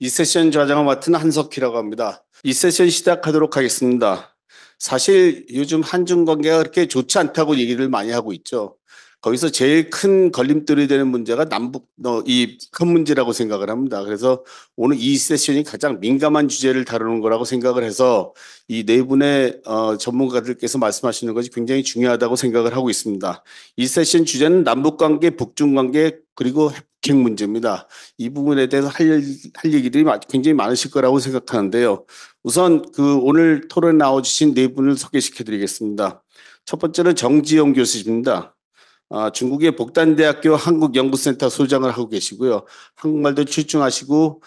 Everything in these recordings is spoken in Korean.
이 세션 좌장을 맡은 한석희라고 합니다. 이 세션 시작하도록 하겠습니다. 사실 요즘 한중 관계가 그렇게 좋지 않다고 얘기를 많이 하고 있죠. 거기서 제일 큰 걸림돌이 되는 문제가 남북 이 북한 문제라고 생각을 합니다. 그래서 오늘 이 세션이 가장 민감한 주제를 다루는 거라고 생각을 해서 이 네 분의 전문가들께서 말씀하시는 것이 굉장히 중요하다고 생각을 하고 있습니다. 이 세션 주제는 남북 관계, 북중 관계 그리고 핵 문제입니다. 이 부분에 대해서 할 얘기들이 굉장히 많으실 거라고 생각하는데요. 우선 오늘 토론에 나와주신 네 분을 소개시켜 드리겠습니다. 첫 번째는 정지용 교수입니다. 중국의 복단대학교 한국연구센터 소장을 하고 계시고요. 한국말도 출중하시고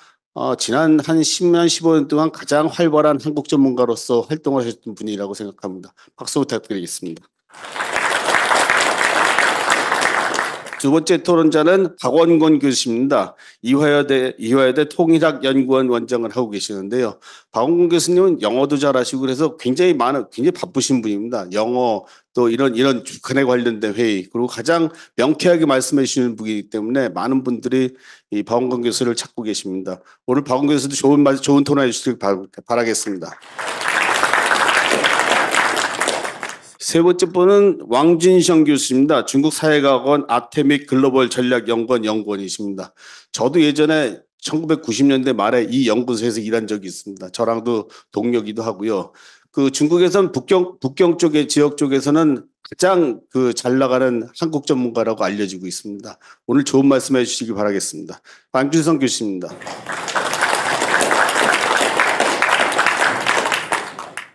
지난 한 10년, 15년 동안 가장 활발한 한국 전문가로서 활동을 하셨던 분이라고 생각합니다. 박수 부탁드리겠습니다. 두 번째 토론자는 박원권 교수입니다. 이화여대 통일학연구원 원장을 하고 계시는데요. 박원권 교수님은 영어도 잘하시고 그래서 굉장히 바쁘신 분입니다. 영어 또 이런 북한에 관련된 회의 그리고 가장 명쾌하게 말씀해 주시는 분이기 때문에 많은 분들이 이 박원권 교수를 찾고 계십니다. 오늘 박원권 교수도 좋은 토론해 주시길 바라겠습니다. 세 번째 분은 왕진성 교수입니다. 중국 사회과학원 아테믹 글로벌 전략연구원 연구원이십니다. 저도 예전에 1990년대 말에 이 연구소에서 일한 적이 있습니다. 저랑도 동료기도 하고요. 중국에선 북경 쪽의 지역 쪽에서는 가장 잘 나가는 한국 전문가라고 알려지고 있습니다. 오늘 좋은 말씀해 주시기 바라겠습니다. 왕진성 교수입니다.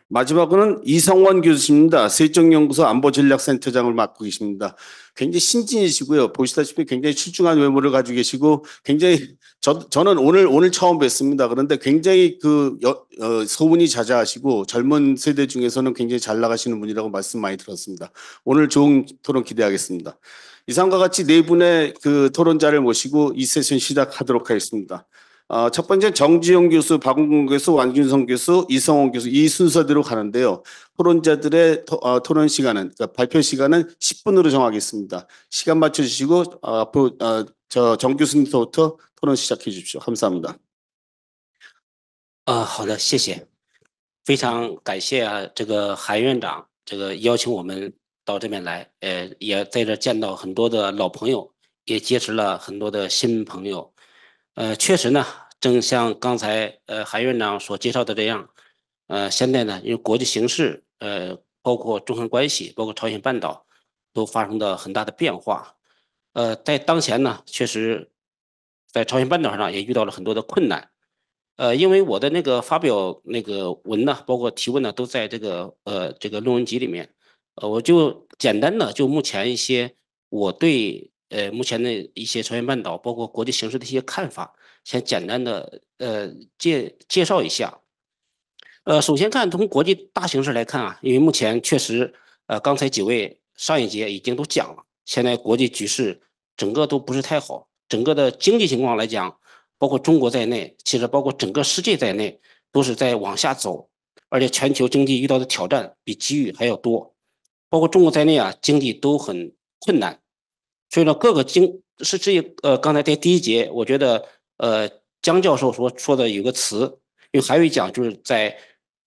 마지막으로는 이성원 교수입니다. 세종연구소 안보전략센터장을 맡고 계십니다. 굉장히 신진이시고요. 보시다시피 굉장히 출중한 외모를 가지고 계시고 굉장히 저는 오늘 처음 뵀습니다. 그런데 굉장히 소문이 자자하시고 젊은 세대 중에서는 굉장히 잘 나가시는 분이라고 말씀 많이 들었습니다. 오늘 좋은 토론 기대하겠습니다. 이상과 같이 네 분의 토론자를 모시고 이 세션 시작하도록 하겠습니다. 첫 번째 정지용 교수, 박원권 교수, 왕진성 교수, 이성원 교수 이 순서대로 가는데요. 토론자들의 토론 시간은 발표 시간은 10분으로 정하겠습니다. 시간 맞춰주시고 앞으로 정 교수님부터 토론 시작해 주십시오. 감사합니다. 好的，谢谢，非常感谢这个韩院长邀请我们到这边来，也在这见到很多的老朋友，也结识了很多的新朋友。确实呢，正像刚才韩院长所介绍的这样，现在呢，因为国际形势，包括中韩关系，包括朝鲜半岛，都发生了很大的变化。在当前呢，确实，在朝鲜半岛上也遇到了很多的困难。因为我的那个发表那个文呢，包括提问呢，都在这个论文集里面。我就简单的就目前一些我对目前的一些朝鲜半岛包括国际形势的一些看法，先简单的介绍一下。首先看从国际大形势来看啊，因为目前确实刚才几位上一节已经都讲了，现在国际局势整个都不是太好，整个的经济情况来讲，包括中国在内，其实包括整个世界在内，都是在往下走，而且全球经济遇到的挑战比机遇还要多。包括中国在内啊，经济都很困难，所以呢，各个刚才在第一节，我觉得姜教授说的有个词，因为还有一讲就是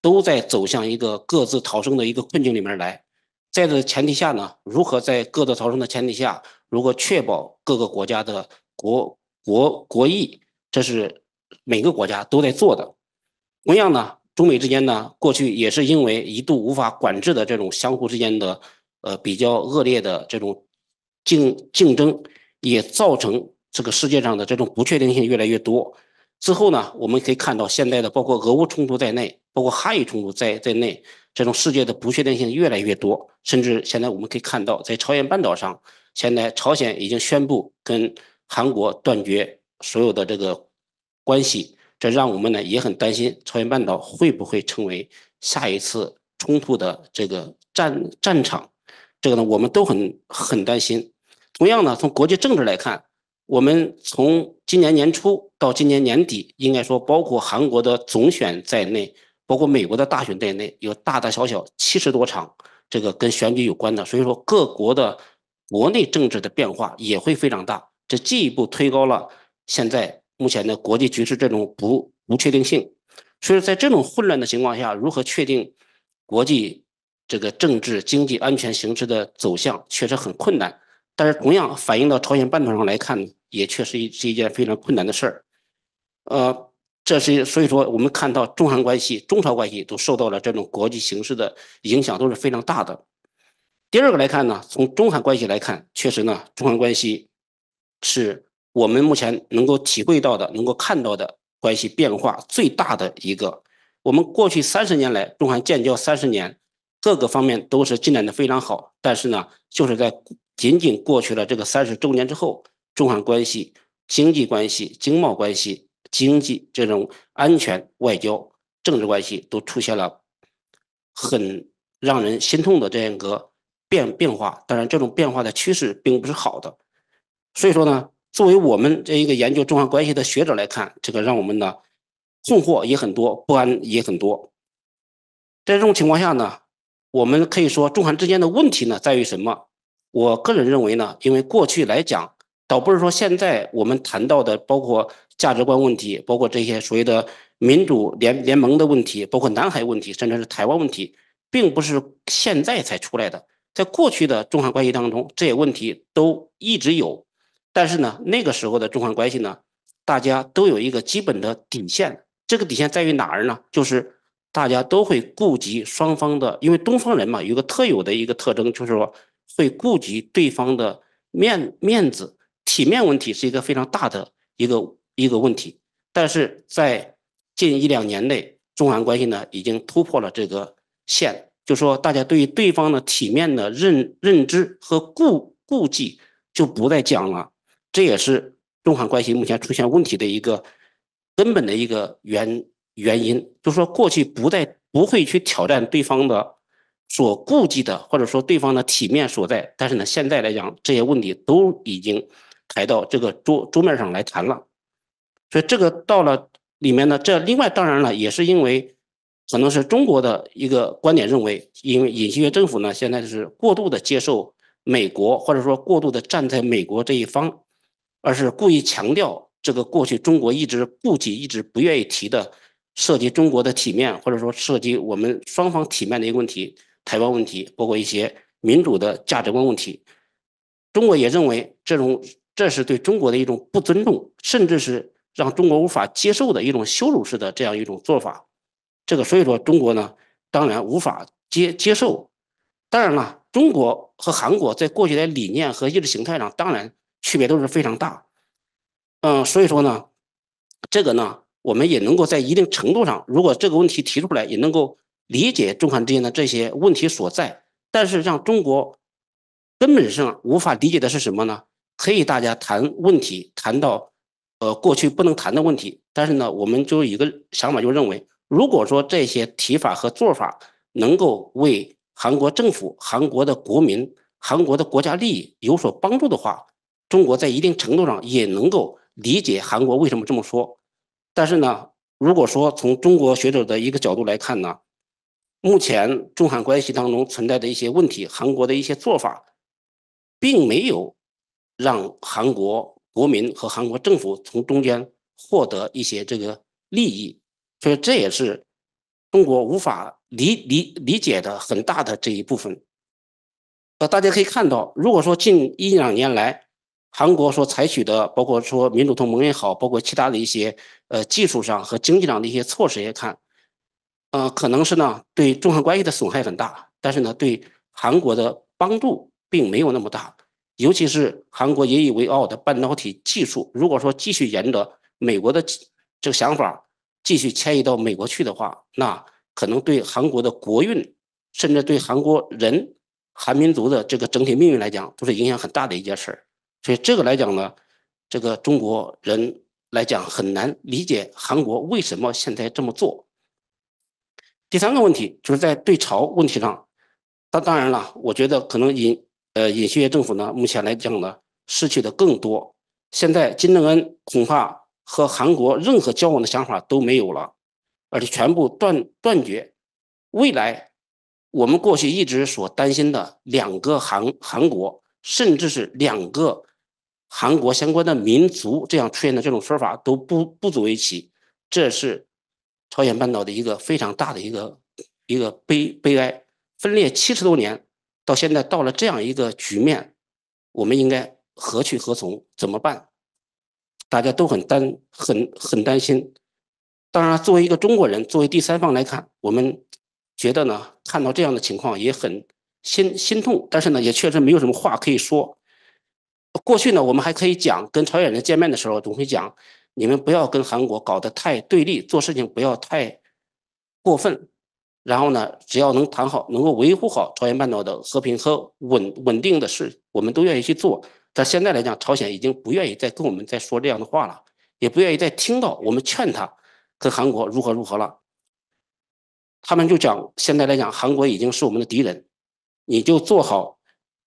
都在走向一个各自逃生的一个困境里面来，在这前提下呢，如何在各自逃生的前提下，如何确保各个国家的国益，这是每个国家都在做的。同样呢，中美之间呢，过去也是因为一度无法管制的这种相互之间的比较恶劣的这种竞争，也造成这个世界上的这种不确定性越来越多。之后呢，我们可以看到现在的包括俄乌冲突在内，包括哈以冲突在内，这种世界的不确定性越来越多，甚至现在我们可以看到，在朝鲜半岛上，现在朝鲜已经宣布跟韩国断绝所有的这个关系，这让我们呢也很担心朝鲜半岛会不会成为下一次冲突的这个战场，这个呢我们都很担心。同样呢，从国际政治来看，我们从今年年初到今年年底，应该说包括韩国的总选在内，包括美国的大选在内，有大大小小70多场这个跟选举有关的，所以说各国的国内政治的变化也会非常大，这进一步推高了现在目前的国际局势这种不确定性。所以在这种混乱的情况下，如何确定国际这个政治、经济、安全形势的走向，确实很困难。但是同样反映到朝鲜半岛上来看，也确实是一件非常困难的事儿。所以说我们看到中韩关系、中朝关系都受到了这种国际形势的影响，都是非常大的。第二个来看呢，从中韩关系来看，确实呢，中韩关系是我们目前能够体会到的、能够看到的关系变化最大的一个。我们过去30年来，中韩建交30年，各个方面都是进展的非常好，但是呢，就是在仅仅过去了这个30周年之后，中韩关系、经济关系、经贸关系、经济这种安全、外交、政治关系都出现了很让人心痛的这样一个变化。当然，这种变化的趋势并不是好的。所以说呢，作为我们这一个研究中韩关系的学者来看，这个让我们呢困惑也很多，不安也很多。在这种情况下呢，我们可以说中韩之间的问题呢在于什么？我个人认为呢，因为过去来讲，倒不是说现在我们谈到的，包括价值观问题，包括这些所谓的民主联盟的问题，包括南海问题，甚至是台湾问题，并不是现在才出来的。在过去的中韩关系当中，这些问题都一直有，但是呢，那个时候的中韩关系呢，大家都有一个基本的底线。这个底线在于哪儿呢？就是大家都会顾及双方的，因为东方人嘛，有个特有的一个特征，就是说会顾及对方的面子、体面问题是一个非常大的一个问题。但是在近1、2年内，中韩关系呢已经突破了这个线，就说大家对于对方的体面的认知和顾忌就不再讲了。这也是中韩关系目前出现问题的一个根本的一个原因，就是说过去不会去挑战对方的所顾忌的，或者说对方的体面所在，但是呢，现在来讲这些问题都已经抬到这个桌面上来谈了，所以这个到了里面呢，这另外当然了，也是因为可能是中国的一个观点认为，因为尹锡悦政府呢现在是过度的接受美国，或者说过度的站在美国这一方，而是故意强调这个过去中国一直顾忌、一直不愿意提的涉及中国的体面，或者说涉及我们双方体面的一个问题，台湾问题，包括一些民主的价值观问题。中国也认为这是对中国的一种不尊重，甚至是让中国无法接受的一种羞辱式的这样一种做法。这个所以说中国呢，当然无法接受。当然了，中国和韩国在过去的理念和意识形态上，当然区别都是非常大。所以说呢，这个呢，我们也能够在一定程度上，如果这个问题提出来，也能够理解中韩之间的这些问题所在。但是让中国根本上无法理解的是什么呢？可以大家谈问题，谈到过去不能谈的问题，但是呢，我们就有一个想法，就认为，如果说这些提法和做法能够为韩国政府、韩国的国民、韩国的国家利益有所帮助的话，中国在一定程度上也能够理解韩国为什么这么说。但是呢，如果说从中国学者的一个角度来看呢，目前中韩关系当中存在的一些问题，韩国的一些做法，并没有让韩国国民和韩国政府从中间获得一些这个利益，所以这也是中国无法理解的很大的这一部分。大家可以看到，如果说近1、2年来，韩国所采取的，包括说民主同盟也好，包括其他的一些技术上和经济上的一些措施也看，可能是呢对中韩关系的损害很大，但是呢对韩国的帮助并没有那么大。尤其是韩国引以为傲的半导体技术，如果说继续沿着美国的这个想法继续迁移到美国去的话，那可能对韩国的国运，甚至对韩国人、韩民族的这个整体命运来讲，都是影响很大的一件事儿。所以这个来讲呢，这个中国人来讲很难理解韩国为什么现在这么做。第三个问题就是在对朝问题上，当然了，我觉得可能尹锡悦政府呢，目前来讲呢，失去的更多。现在金正恩恐怕和韩国任何交往的想法都没有了，而且全部断绝。未来我们过去一直所担心的2个韩国，甚至是2个韩国相关的民族这样出现的这种说法都不足为奇，这是朝鲜半岛的一个非常大的一个悲哀。分裂70多年，到现在到了这样一个局面，我们应该何去何从？怎么办？大家都很担心。当然，作为一个中国人，作为第三方来看，我们觉得呢，看到这样的情况也很心痛，但是呢，也确实没有什么话可以说。过去呢，我们还可以讲，跟朝鲜人见面的时候，总会讲，你们不要跟韩国搞得太对立，做事情不要太过分。然后呢，只要能谈好，能够维护好朝鲜半岛的和平和稳定的事，我们都愿意去做。但现在来讲，朝鲜已经不愿意再跟我们再说这样的话了，也不愿意再听到我们劝他跟韩国如何了。他们就讲，现在来讲，韩国已经是我们的敌人，你就做好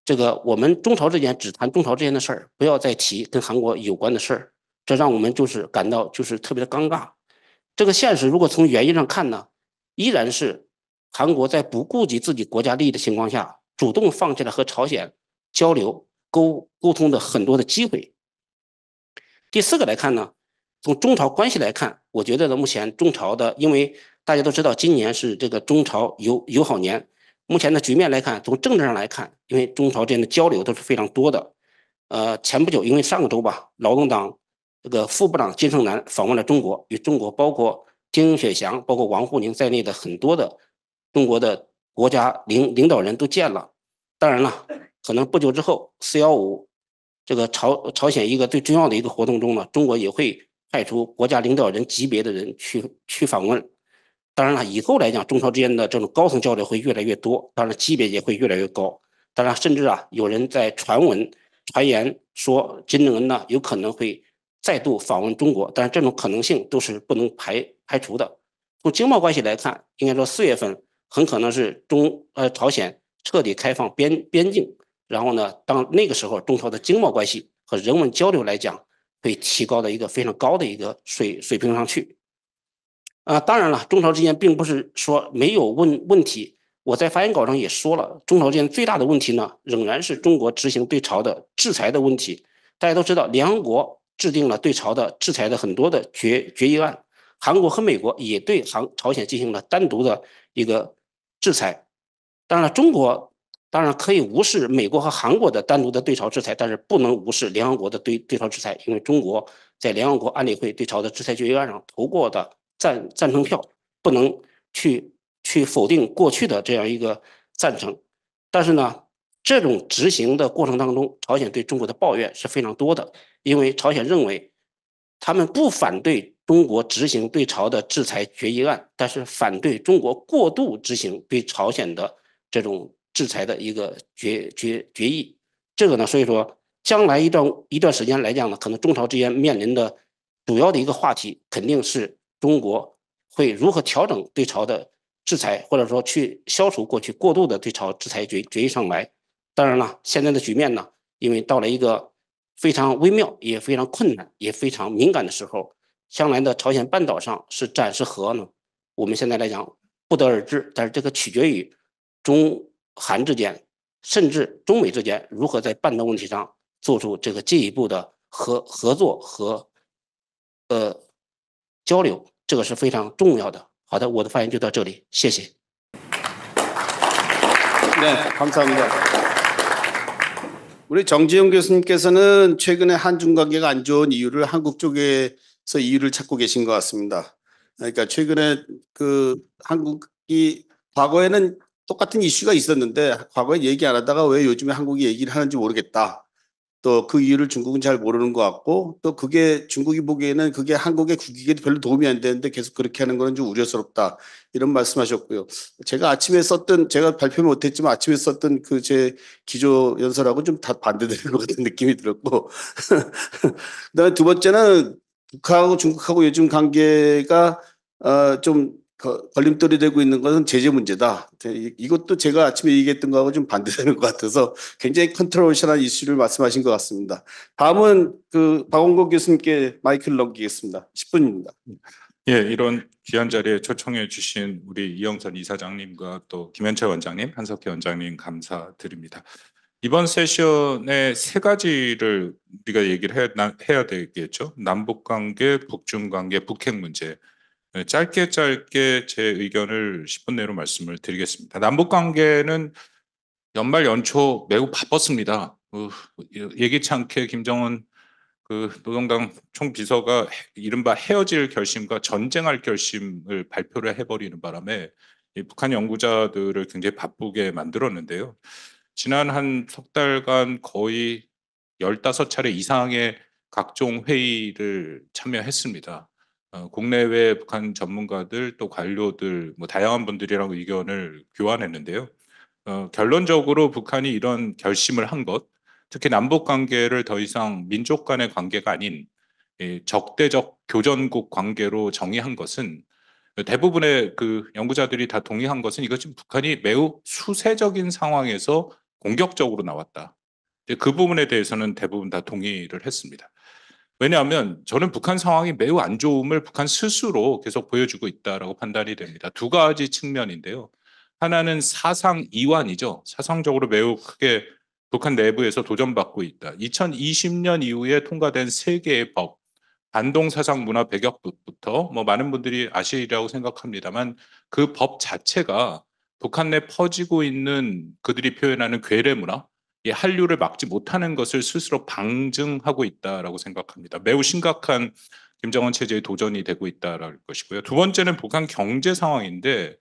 这个，我们中朝之间只谈中朝之间的事儿，不要再提跟韩国有关的事儿。这让我们就是感到就是特别的尴尬。这个现实如果从原因上看呢，依然是韩国在不顾及自己国家利益的情况下，主动放弃了和朝鲜交流沟通的很多的机会。第四个来看呢，从中朝关系来看，我觉得呢，目前中朝的，因为大家都知道今年是这个中朝友好年，目前的局面来看，从政治上来看，因为中朝之间的交流都是非常多的。前不久，因为上个周吧，劳动党这个副部长金圣男访问了中国，与中国包括丁雪祥、包括王沪宁在内的很多的中国的国家领导人都见了。当然了，可能不久之后4.15这个朝鲜一个最重要的一个活动中呢，中国也会派出国家领导人级别的人去访问。当然了，以后来讲，中朝之间的这种高层交流会越来越多，当然级别也会越来越高。当然，甚至有人在传言说金正恩呢有可能会再度访问中国，但是这种可能性都是不能排除的。从经贸关系来看，应该说4月份很可能是朝鲜彻底开放边境，然后呢，当那个时候中朝的经贸关系和人文交流来讲，会提高到一个非常高的一个水平上去。当然了，中朝之间并不是说没有问题。我在发言稿上也说了，中朝之间最大的问题呢，仍然是中国执行对朝的制裁的问题。大家都知道，联合国制定了对朝的制裁的很多的决议案，韩国和美国也对朝鲜进行了单独的一个制裁。当然了，中国当然可以无视美国和韩国的单独的对朝制裁，但是不能无视联合国的对朝制裁，因为中国在联合国安理会对朝的制裁决议案上投过的赞成票，不能去否定过去的这样一个赞成。但是呢，这种执行的过程当中，朝鲜对中国的抱怨是非常多的，因为朝鲜认为他们不反对中国执行对朝的制裁决议案，但是反对中国过度执行对朝鲜的这种制裁的一个决议。这个呢，所以说将来一段时间来讲呢，可能中朝之间面临的主要的一个话题，肯定是中国会如何调整对朝的制裁，或者说去消除过去过度的对朝制裁决议上来。当然了，现在的局面呢，因为到了一个非常微妙、也非常困难、也非常敏感的时候，将来的朝鲜半岛上是战是和呢？我们现在来讲不得而知，但是这个取决于中韩之间，甚至中美之间如何在半岛问题上做出这个进一步的合作和交流，这个是非常重要的。好的，我的发言就到这里，谢谢。 네, 감사합니다. 우리 정지용 교수님께서는 최근에 한중 관계가 안 좋은 이유를 한국 쪽에서 이유를 찾고 계신 것 같습니다. 그러니까 최근에 그 한국이 과거에는 똑같은 이슈가 있었는데 과거에 얘기 안 하다가 왜 요즘에 한국이 얘기를 하는지 모르겠다. 또 그 이유를 중국은 잘 모르는 것 같고 또 그게 중국이 보기에는 그게 한국의 국익에 별로 도움이 안 되는데 계속 그렇게 하는 거는 좀 우려스럽다. 이런 말씀하셨고요. 제가 아침에 썼던 제가 발표 못했지만 아침에 썼던 그 제 기조 연설하고 좀 다 반대되는 것 같은 느낌이 들었고 그다음에 두 번째는 북한하고 중국하고 요즘 관계가 좀 걸림돌이 되고 있는 것은 제재 문제다. 이것도 제가 아침에 얘기했던 거하고 좀 반대되는 것 같아서 굉장히 컨트로버셜한 이슈를 말씀하신 것 같습니다. 다음은 그 박원국 교수님께 마이크를 넘기겠습니다. 10분입니다. 예, 이런 귀한 자리에 초청해 주신 우리 이영선 이사장님과 또 김현철 원장님, 한석희 원장님 감사드립니다. 이번 세션에 세 가지를 우리가 얘기를 해야 되겠죠. 남북 관계, 북중 관계, 북핵 문제. 짧게 제 의견을 10분 내로 말씀을 드리겠습니다. 남북 관계는 연말 연초 매우 바빴습니다. 예기치 않게 김정은 노동당 총비서가 이른바 헤어질 결심과 전쟁할 결심을 발표를 해버리는 바람에 이 북한 연구자들을 굉장히 바쁘게 만들었는데요. 지난 한 석 달간 거의 15차례 이상의 각종 회의를 참여했습니다. 국내외 북한 전문가들 또 관료들 뭐 다양한 분들이랑 의견을 교환했는데요. 결론적으로 북한이 이런 결심을 한 것, 특히 남북 관계를 더 이상 민족 간의 관계가 아닌 적대적 교전국 관계로 정의한 것은 대부분의 연구자들이 다 동의한 것은 이것은 북한이 매우 수세적인 상황에서 공격적으로 나왔다. 그 부분에 대해서는 대부분 다 동의를 했습니다. 왜냐하면 저는 북한 상황이 매우 안 좋음을 북한 스스로 계속 보여주고 있다라고 판단이 됩니다. 두 가지 측면인데요. 하나는 사상 이완이죠. 사상적으로 매우 크게 북한 내부에서 도전받고 있다. 2020년 이후에 통과된 세 개의 법, 반동사상 문화 배격부터 뭐 많은 분들이 아시리라고 생각합니다만 그 법 자체가 북한 내 퍼지고 있는 그들이 표현하는 괴뢰 문화, 이 한류를 막지 못하는 것을 스스로 방증하고 있다라고 생각합니다. 매우 심각한 김정은 체제의 도전이 되고 있다라는 것이고요. 두 번째는 북한 경제 상황인데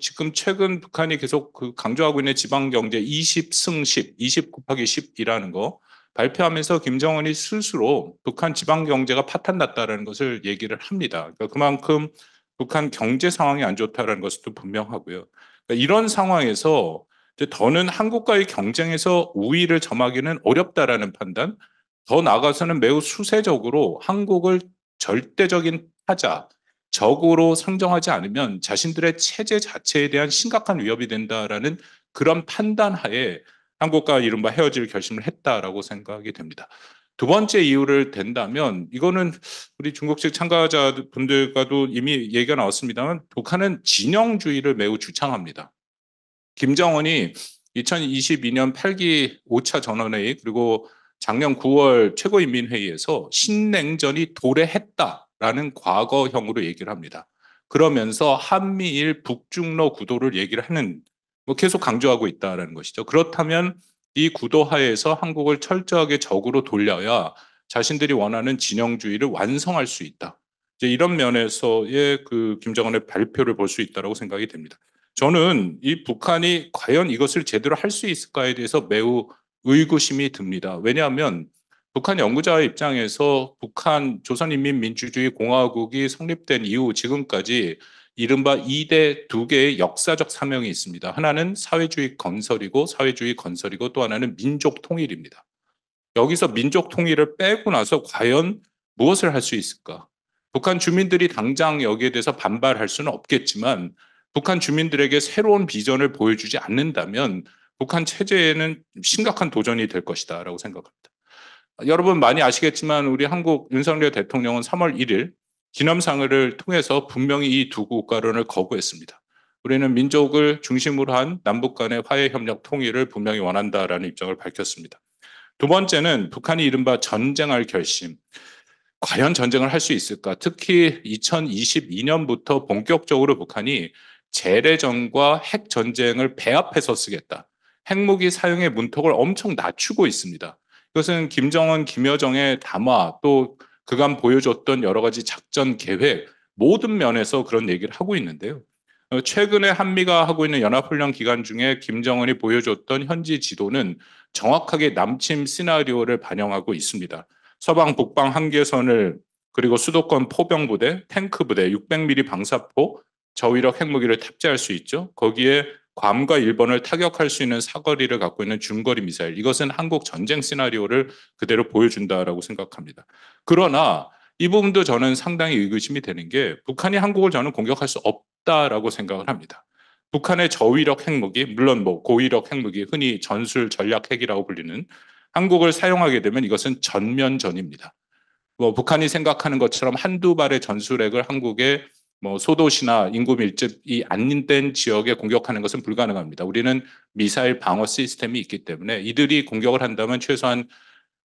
지금 최근 북한이 계속 강조하고 있는 지방 경제 20승 10, 20 곱하기 10이라는 거 발표하면서 김정은이 스스로 북한 지방 경제가 파탄났다라는 것을 얘기를 합니다. 그러니까 그만큼 북한 경제 상황이 안 좋다라는 것도 분명하고요. 그러니까 이런 상황에서 이제 더는 한국과의 경쟁에서 우위를 점하기는 어렵다라는 판단, 더 나아가서는 매우 수세적으로 한국을 절대적인 타자, 적으로 상정하지 않으면 자신들의 체제 자체에 대한 심각한 위협이 된다라는 그런 판단 하에 한국과 이른바 헤어질 결심을 했다라고 생각이 됩니다. 두 번째 이유를 댄다면 이거는 우리 중국식 참가자분들과도 이미 얘기가 나왔습니다만 북한은 진영주의를 매우 주창합니다. 김정은이 2022년 8기 5차 전원회의 그리고 작년 9월 최고인민회의에서 신냉전이 도래했다라는 과거형으로 얘기를 합니다. 그러면서 한미일 북중러 구도를 얘기를 하는 계속 강조하고 있다는 것이죠. 그렇다면 이 구도 하에서 한국을 철저하게 적으로 돌려야 자신들이 원하는 진영주의를 완성할 수 있다. 이제 이런 면에서의 김정은의 발표를 볼 수 있다고 생각이 됩니다. 저는 이 북한이 과연 이것을 제대로 할 수 있을까에 대해서 매우 의구심이 듭니다. 왜냐하면 북한 연구자의 입장에서 북한 조선인민민주주의 공화국이 성립된 이후 지금까지 이른바 2대 2개의 역사적 사명이 있습니다. 하나는 사회주의 건설이고 또 하나는 민족 통일입니다. 여기서 민족 통일을 빼고 나서 과연 무엇을 할 수 있을까? 북한 주민들이 당장 여기에 대해서 반발할 수는 없겠지만 북한 주민들에게 새로운 비전을 보여주지 않는다면 북한 체제에는 심각한 도전이 될 것이다라고 생각합니다. 여러분 많이 아시겠지만 우리 한국 윤석열 대통령은 3월 1일 기념사흘을 통해서 분명히 이 두 국가론을 거부했습니다. 우리는 민족을 중심으로 한 남북 간의 화해 협력 통일을 분명히 원한다라는 입장을 밝혔습니다. 두 번째는 북한이 이른바 전쟁할 결심. 과연 전쟁을 할 수 있을까? 특히 2022년부터 본격적으로 북한이 재래전과 핵전쟁을 배합해서 쓰겠다. 핵무기 사용의 문턱을 엄청 낮추고 있습니다. 이것은 김정은, 김여정의 담화 또 그간 보여줬던 여러 가지 작전 계획 모든 면에서 그런 얘기를 하고 있는데요. 최근에 한미가 하고 있는 연합훈련 기간 중에 김정은이 보여줬던 현지 지도는 정확하게 남침 시나리오를 반영하고 있습니다. 서방 북방 한계선을 그리고 수도권 포병부대, 탱크부대, 600mm 방사포, 저위력 핵무기를 탑재할 수 있죠. 거기에 괌과 일본을 타격할 수 있는 사거리를 갖고 있는 중거리 미사일. 이것은 한국 전쟁 시나리오를 그대로 보여준다라고 생각합니다. 그러나 이 부분도 저는 상당히 의구심이 되는 게 북한이 한국을 저는 공격할 수 없다라고 생각을 합니다. 북한의 저위력 핵무기, 물론 고위력 핵무기, 흔히 전술 전략 핵이라고 불리는 한국을 사용하게 되면 이것은 전면전입니다. 북한이 생각하는 것처럼 한두 발의 전술핵을 한국에 뭐 소도시나 인구 밀집이 안 된 지역에 공격하는 것은 불가능합니다. 우리는 미사일 방어 시스템이 있기 때문에 이들이 공격을 한다면 최소한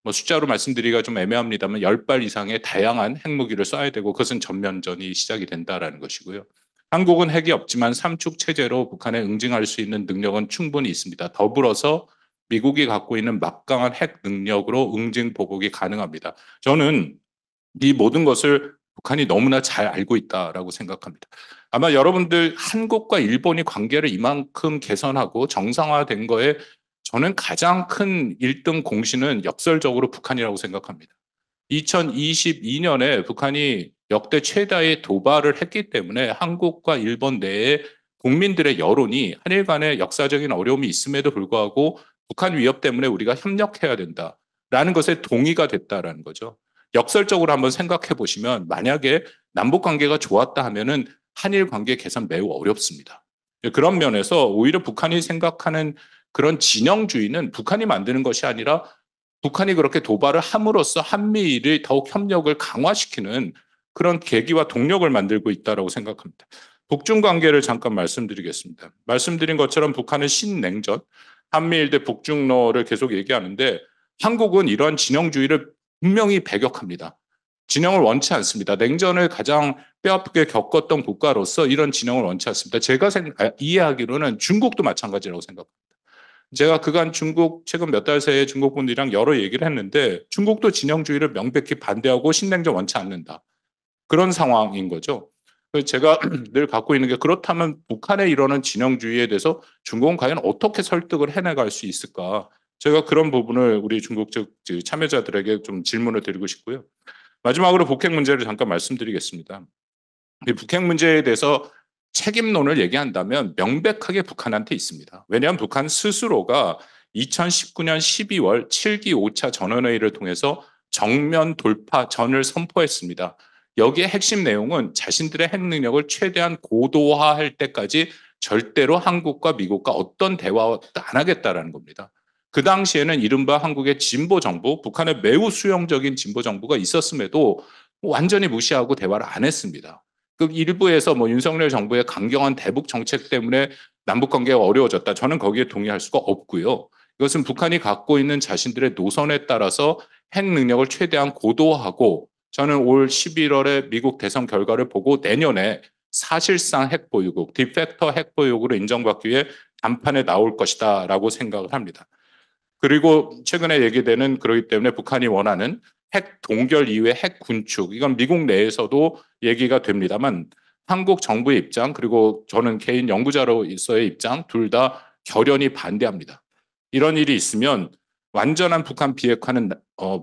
뭐 숫자로 말씀드리기가 좀 애매합니다만 10발 이상의 다양한 핵무기를 쏴야 되고 그것은 전면전이 시작이 된다라는 것이고요. 한국은 핵이 없지만 삼축 체제로 북한에 응징할 수 있는 능력은 충분히 있습니다. 더불어서 미국이 갖고 있는 막강한 핵 능력으로 응징 보복이 가능합니다. 저는 이 모든 것을 북한이 너무나 잘 알고 있다라고 생각합니다. 아마 여러분들 한국과 일본이 관계를 이만큼 개선하고 정상화된 거에 저는 가장 큰 1등 공신은 역설적으로 북한이라고 생각합니다. 2022년에 북한이 역대 최다의 도발을 했기 때문에 한국과 일본 내에 국민들의 여론이 한일 간의 역사적인 어려움이 있음에도 불구하고 북한 위협 때문에 우리가 협력해야 된다라는 것에 동의가 됐다라는 거죠. 역설적으로 한번 생각해 보시면 만약에 남북 관계가 좋았다 하면은 한일 관계 개선 매우 어렵습니다. 그런 면에서 오히려 북한이 생각하는 그런 진영주의는 북한이 만드는 것이 아니라 북한이 그렇게 도발을 함으로써 한미일이 더욱 협력을 강화시키는 그런 계기와 동력을 만들고 있다고 생각합니다. 북중 관계를 잠깐 말씀드리겠습니다. 말씀드린 것처럼 북한은 신냉전, 한미일 대 북중러를 계속 얘기하는데 한국은 이러한 진영주의를 분명히 배격합니다. 진영을 원치 않습니다. 냉전을 가장 뼈아프게 겪었던 국가로서 이런 진영을 원치 않습니다. 제가 이해하기로는 중국도 마찬가지라고 생각합니다. 제가 그간 중국 최근 몇 달 새에 중국 분들이랑 여러 얘기를 했는데 중국도 진영주의를 명백히 반대하고 신냉전 원치 않는다. 그런 상황인 거죠. 그래서 제가 늘 갖고 있는 게 그렇다면 북한의 이러는 진영주의에 대해서 중국은 과연 어떻게 설득을 해나갈 수 있을까? 제가 그런 부분을 우리 중국 측 참여자들에게 좀 질문을 드리고 싶고요. 마지막으로 북핵 문제를 잠깐 말씀드리겠습니다. 이 북핵 문제에 대해서 책임론을 얘기한다면 명백하게 북한한테 있습니다. 왜냐하면 북한 스스로가 2019년 12월 7기 5차 전원회의를 통해서 정면 돌파 전을 선포했습니다. 여기에 핵심 내용은 자신들의 핵 능력을 최대한 고도화할 때까지 절대로 한국과 미국과 어떤 대화도 안 하겠다라는 겁니다. 그 당시에는 이른바 한국의 진보 정부, 북한의 매우 수용적인 진보 정부가 있었음에도 완전히 무시하고 대화를 안 했습니다. 그 일부에서 뭐 윤석열 정부의 강경한 대북 정책 때문에 남북 관계가 어려워졌다. 저는 거기에 동의할 수가 없고요. 이것은 북한이 갖고 있는 자신들의 노선에 따라서 핵 능력을 최대한 고도화하고 저는 올 11월에 미국 대선 결과를 보고 내년에 사실상 핵 보유국, 디팩터 핵 보유국으로 인정받기 위해 담판에 나올 것이다라고 생각을 합니다. 그리고 최근에 얘기되는 그러기 때문에 북한이 원하는 핵 동결 이후의 핵 군축, 이건 미국 내에서도 얘기가 됩니다만 한국 정부의 입장 그리고 저는 개인 연구자로서의 입장 둘 다 결연히 반대합니다. 이런 일이 있으면 완전한 북한 비핵화는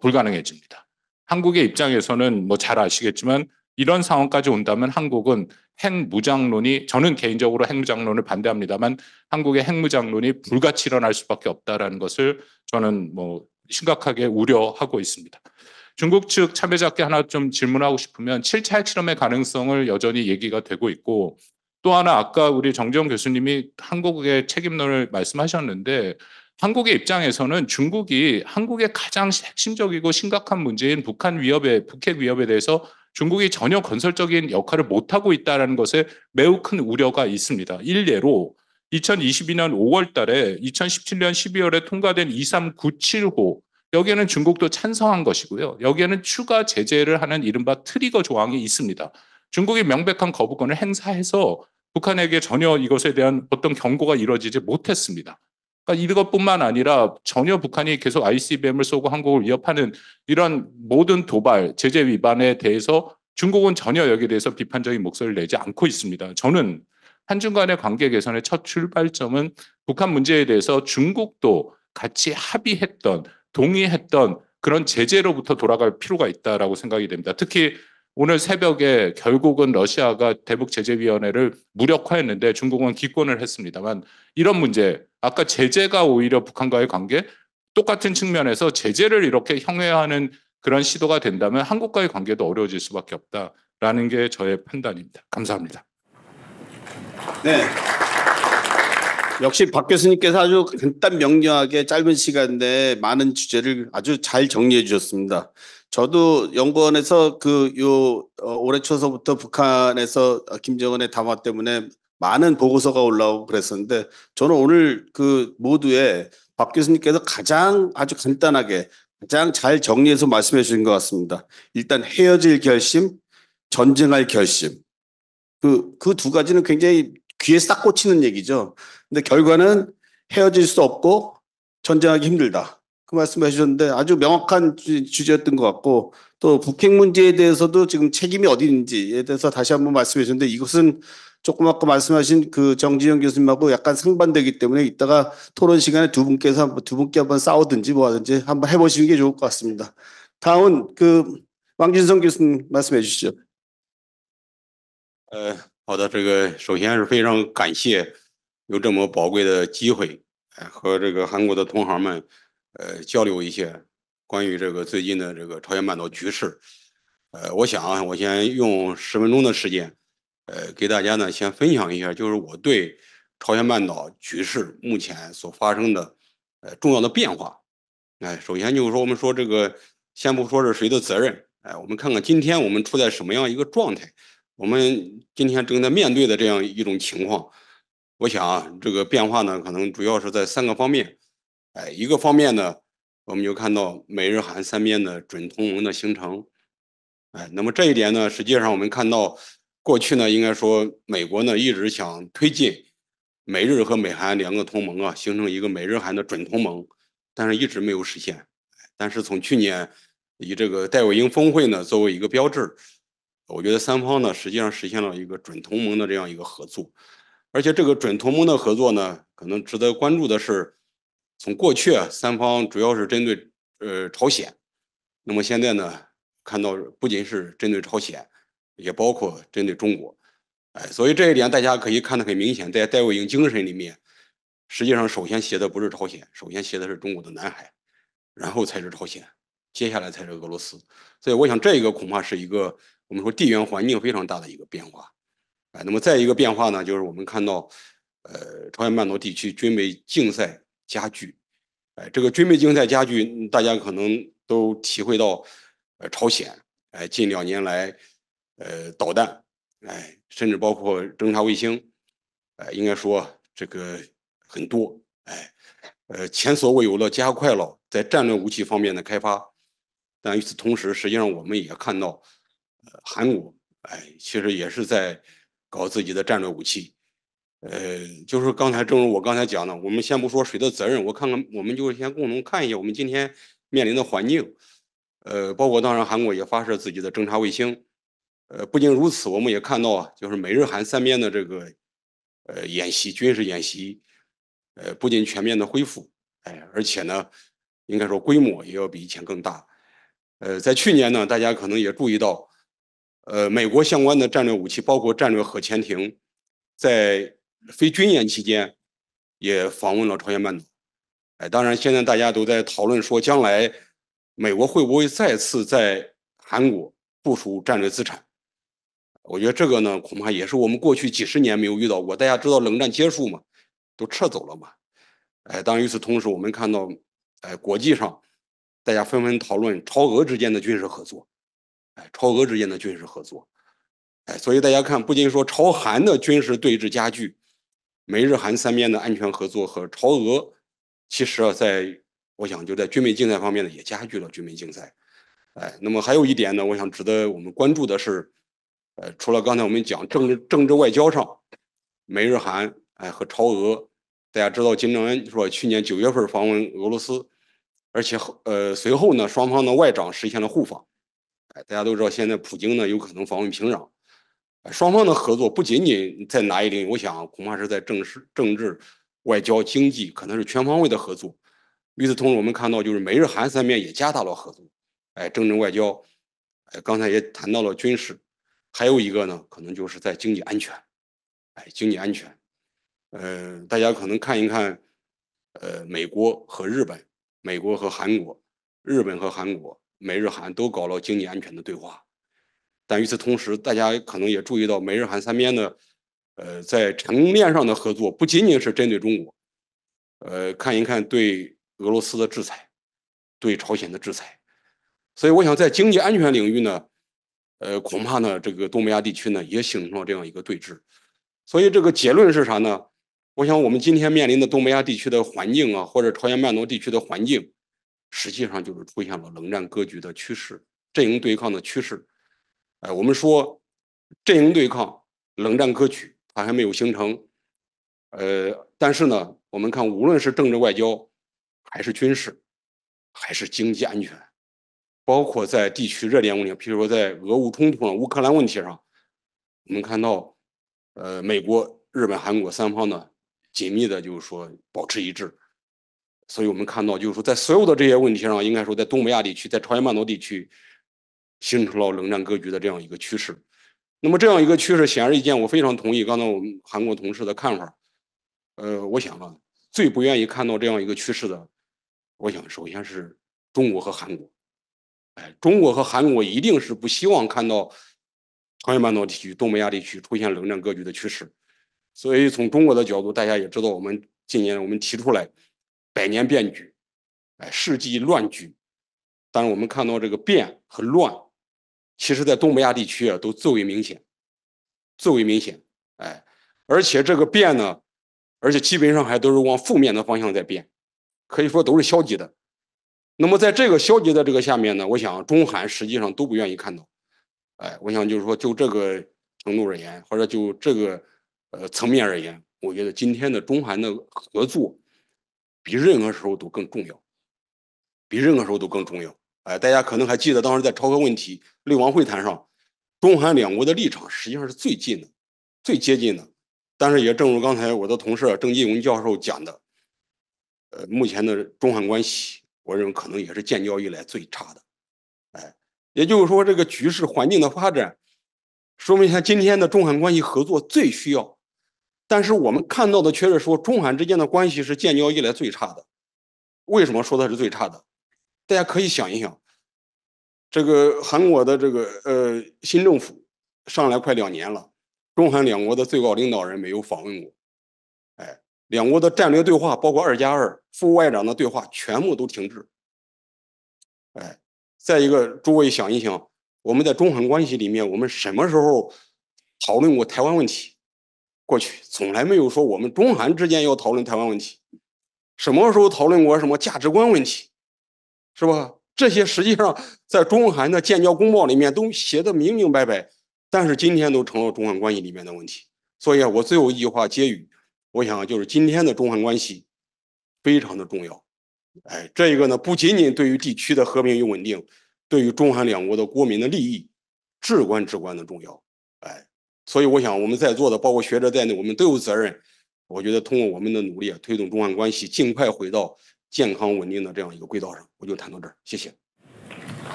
불가능해집니다. 한국의 입장에서는 뭐 잘 아시겠지만 이런 상황까지 온다면 한국은 핵무장론이 저는 개인적으로 핵무장론을 반대합니다만 한국의 핵무장론이 불같이 일어날 수밖에 없다라는 것을 저는 뭐 심각하게 우려하고 있습니다. 중국 측 참여자께 하나 좀 질문하고 싶으면 7차 핵실험의 가능성을 여전히 얘기가 되고 있고 또 하나 아까 우리 정지용 교수님이 한국의 책임론을 말씀하셨는데 한국의 입장에서는 중국이 한국의 가장 핵심적이고 심각한 문제인 북한 위협에 북핵 위협에 대해서 중국이 전혀 건설적인 역할을 못하고 있다는 것에 매우 큰 우려가 있습니다. 일례로 2022년 5월 달에 2017년 12월에 통과된 2397호 여기에는 중국도 찬성한 것이고요. 여기에는 추가 제재를 하는 이른바 트리거 조항이 있습니다. 중국이 명백한 거부권을 행사해서 북한에게 전혀 이것에 대한 어떤 경고가 이루어지지 못했습니다. 그러니까 이것뿐만 아니라 전혀 북한이 계속 ICBM을 쏘고 한국을 위협하는 이런 모든 도발, 제재 위반에 대해서 중국은 전혀 여기에 대해서 비판적인 목소리를 내지 않고 있습니다. 저는 한중 간의 관계 개선의 첫 출발점은 북한 문제에 대해서 중국도 같이 합의했던, 동의했던 그런 제재로부터 돌아갈 필요가 있다라고 생각이 됩니다. 특히 오늘 새벽에 결국은 러시아가 대북제재위원회를 무력화했는데 중국은 기권을 했습니다만 이런 문제, 아까 제재가 오히려 북한과의 관계, 똑같은 측면에서 제재를 이렇게 형해하는 그런 시도가 된다면 한국과의 관계도 어려워질 수밖에 없다라는 게 저의 판단입니다. 감사합니다. 네. 역시 박 교수님께서 아주 간단 명료하게 짧은 시간 내에 많은 주제를 아주 잘 정리해 주셨습니다. 저도 연구원에서 올해 초서부터 북한에서 김정은의 담화 때문에 많은 보고서가 올라오고 그랬었는데 저는 오늘 그 모두에 박 교수님께서 가장 아주 간단하게 가장 잘 정리해서 말씀해 주신 것 같습니다. 일단 헤어질 결심, 전쟁할 결심. 그 두 가지는 굉장히 귀에 싹 꽂히는 얘기죠. 근데 결과는 헤어질 수 없고 전쟁하기 힘들다. 그 말씀해 주셨는데 아주 명확한 주제였던 것 같고 또 북핵 문제에 대해서도 지금 책임이 어디 있는지에 대해서 다시 한번 말씀해 주셨는데 이것은 조금 아까 말씀하신 그 정지영 교수님하고 약간 상반되기 때문에 이따가 토론 시간에 두 분께 한번 싸우든지 뭐 하든지 한번 해보시는 게 좋을 것 같습니다. 다음은 왕진성 교수님 말씀해 주시죠. 好的，这个首先是非常感谢有这么宝贵的机会，和这个韩国的同行们，交流一些关于这个最近的这个朝鲜半岛局势。我想啊，我先用10分钟的时间，给大家呢先分享一下，就是我对朝鲜半岛局势目前所发生的重要的变化。首先就是说，我们说这个，先不说是谁的责任，我们看看今天我们处在什么样一个状态。我们今天正在面对的这样一种情况，我想啊，这个变化呢，可能主要是在3个方面。一个方面呢，我们就看到美日韩3边的准同盟的形成。那么这一点呢，实际上我们看到过去呢，应该说美国呢一直想推进美日和美韩2个同盟啊，形成一个美日韩的准同盟，但是一直没有实现。但是从去年以这个戴维营峰会呢作为一个标志。我觉得3方呢，实际上实现了一个准同盟的这样一个合作，而且这个准同盟的合作呢，可能值得关注的是，从过去啊，3方主要是针对朝鲜，那么现在呢，看到不仅是针对朝鲜，也包括针对中国，所以这一点大家可以看得很明显，在戴维营精神里面，实际上首先写的不是朝鲜，首先写的是中国的南海，然后才是朝鲜，接下来才是俄罗斯，所以我想这个恐怕是一个。我们说地缘环境非常大的一个变化，那么再一个变化呢，就是我们看到，朝鲜半岛地区军备竞赛加剧，这个军备竞赛加剧，大家可能都体会到，朝鲜，近2年来，导弹，甚至包括侦察卫星，应该说这个很多，前所未有的加快了在战略武器方面的开发，但与此同时，实际上我们也看到。韩国，其实也是在搞自己的战略武器，就是正如我刚才讲的，我们先不说谁的责任，我们就先共同看一下我们今天面临的环境，包括当然韩国也发射自己的侦察卫星，不仅如此，我们也看到啊，就是美日韩3边的这个军事演习，不仅全面的恢复，而且呢，应该说规模也要比以前更大，在去年呢，大家可能也注意到。美国相关的战略武器，包括战略核潜艇，在非军演期间也访问了朝鲜半岛。当然，现在大家都在讨论说，将来美国会不会再次在韩国部署战略资产？我觉得这个呢，恐怕也是我们过去几10年没有遇到过。大家知道冷战结束嘛，都撤走了嘛。当然，与此同时，我们看到，国际上大家纷纷讨论朝俄之间的军事合作。朝俄之间的军事合作，所以大家看，不仅说朝韩的军事对峙加剧，美日韩3边的安全合作和朝俄，其实啊，我想就在军备竞赛方面呢，也加剧了军备竞赛。那么还有一点呢，我想值得我们关注的是，除了刚才我们讲政治外交上，美日韩和朝俄，大家知道金正恩说去年9月份访问俄罗斯，而且随后呢，双方的外长实现了互访。大家都知道，现在普京呢有可能访问平壤，双方的合作不仅仅在哪一领域，我想恐怕是在政治、外交、经济，可能是全方位的合作。与此同时，我们看到就是美日韩3边也加大了合作，政治外交，刚才也谈到了军事，还有一个呢，可能就是在经济安全，经济安全，大家可能看一看，美国和日本，美国和韩国，日本和韩国。美日韩都搞了经济安全的对话，但与此同时，大家可能也注意到，美日韩3边的，在产供链上的合作不仅仅是针对中国，看一看对俄罗斯的制裁，对朝鲜的制裁，所以我想在经济安全领域呢，恐怕呢这个东北亚地区呢也形成了这样一个对峙。所以这个结论是啥呢？我想我们今天面临的东北亚地区的环境啊，或者朝鲜半岛地区的环境，实际上就是出现了冷战格局的趋势，阵营对抗的趋势。我们说阵营对抗、冷战格局它还没有形成，但是呢，我们看无论是政治外交，还是军事，还是经济安全，包括在地区热点问题，譬如说在俄乌冲突上、乌克兰问题上，我们看到，美国、日本、韩国三方呢紧密的，就是说保持一致。所以我们看到，就是说在所有的这些问题上，应该说在东北亚地区、在朝鲜半岛地区，形成了冷战格局的这样一个趋势。那么这样一个趋势，显而易见，我非常同意刚才我们韩国同事的看法。我想啊，最不愿意看到这样一个趋势的，我想首先是中国和韩国。中国和韩国一定是不希望看到朝鲜半岛地区、东北亚地区出现冷战格局的趋势。所以从中国的角度，大家也知道，我们今年我们提出来百年变局，世纪乱局。但是我们看到这个变和乱，其实在东北亚地区啊都最为明显，最为明显。而且这个变呢，而且基本上还都是往负面的方向在变，可以说都是消极的。那么在这个消极的这个下面呢，我想中韩实际上都不愿意看到。我想就是说，就这个程度而言，或者就这个层面而言，我觉得今天的中韩的合作比任何时候都更重要，比任何时候都更重要。大家可能还记得当时在朝核问题六王会谈上，中韩两国的立场实际上是最近的、最接近的。但是也正如刚才我的同事郑继文教授讲的，目前的中韩关系，我认为可能也是建交以来最差的。也就是说，这个局势环境的发展，说明像今天的中韩关系合作最需要。但是我们看到的却是说，中韩之间的关系是建交以来最差的。为什么说它是最差的？大家可以想一想，这个韩国的这个新政府上来快2年了，中韩两国的最高领导人没有访问过，两国的战略对话，包括2+2副外长的对话，全部都停滞。再一个，诸位想一想，我们在中韩关系里面，我们什么时候讨论过台湾问题？过去从来没有说我们中韩之间要讨论台湾问题。什么时候讨论过什么价值观问题？是吧？这些实际上在中韩的建交公报里面都写的明明白白，但是今天都成了中韩关系里面的问题。所以我最后一句话结语，我想就是今天的中韩关系非常的重要。这个呢，不仅仅对于地区的和平与稳定，对于中韩两国的国民的利益，至关的重要。所以我想我们在座的，包括学者在内，我们都有责任。我觉得通过我们的努力，推动中韩关系尽快回到健康稳定的这样一个轨道上。我就谈到这儿，谢谢。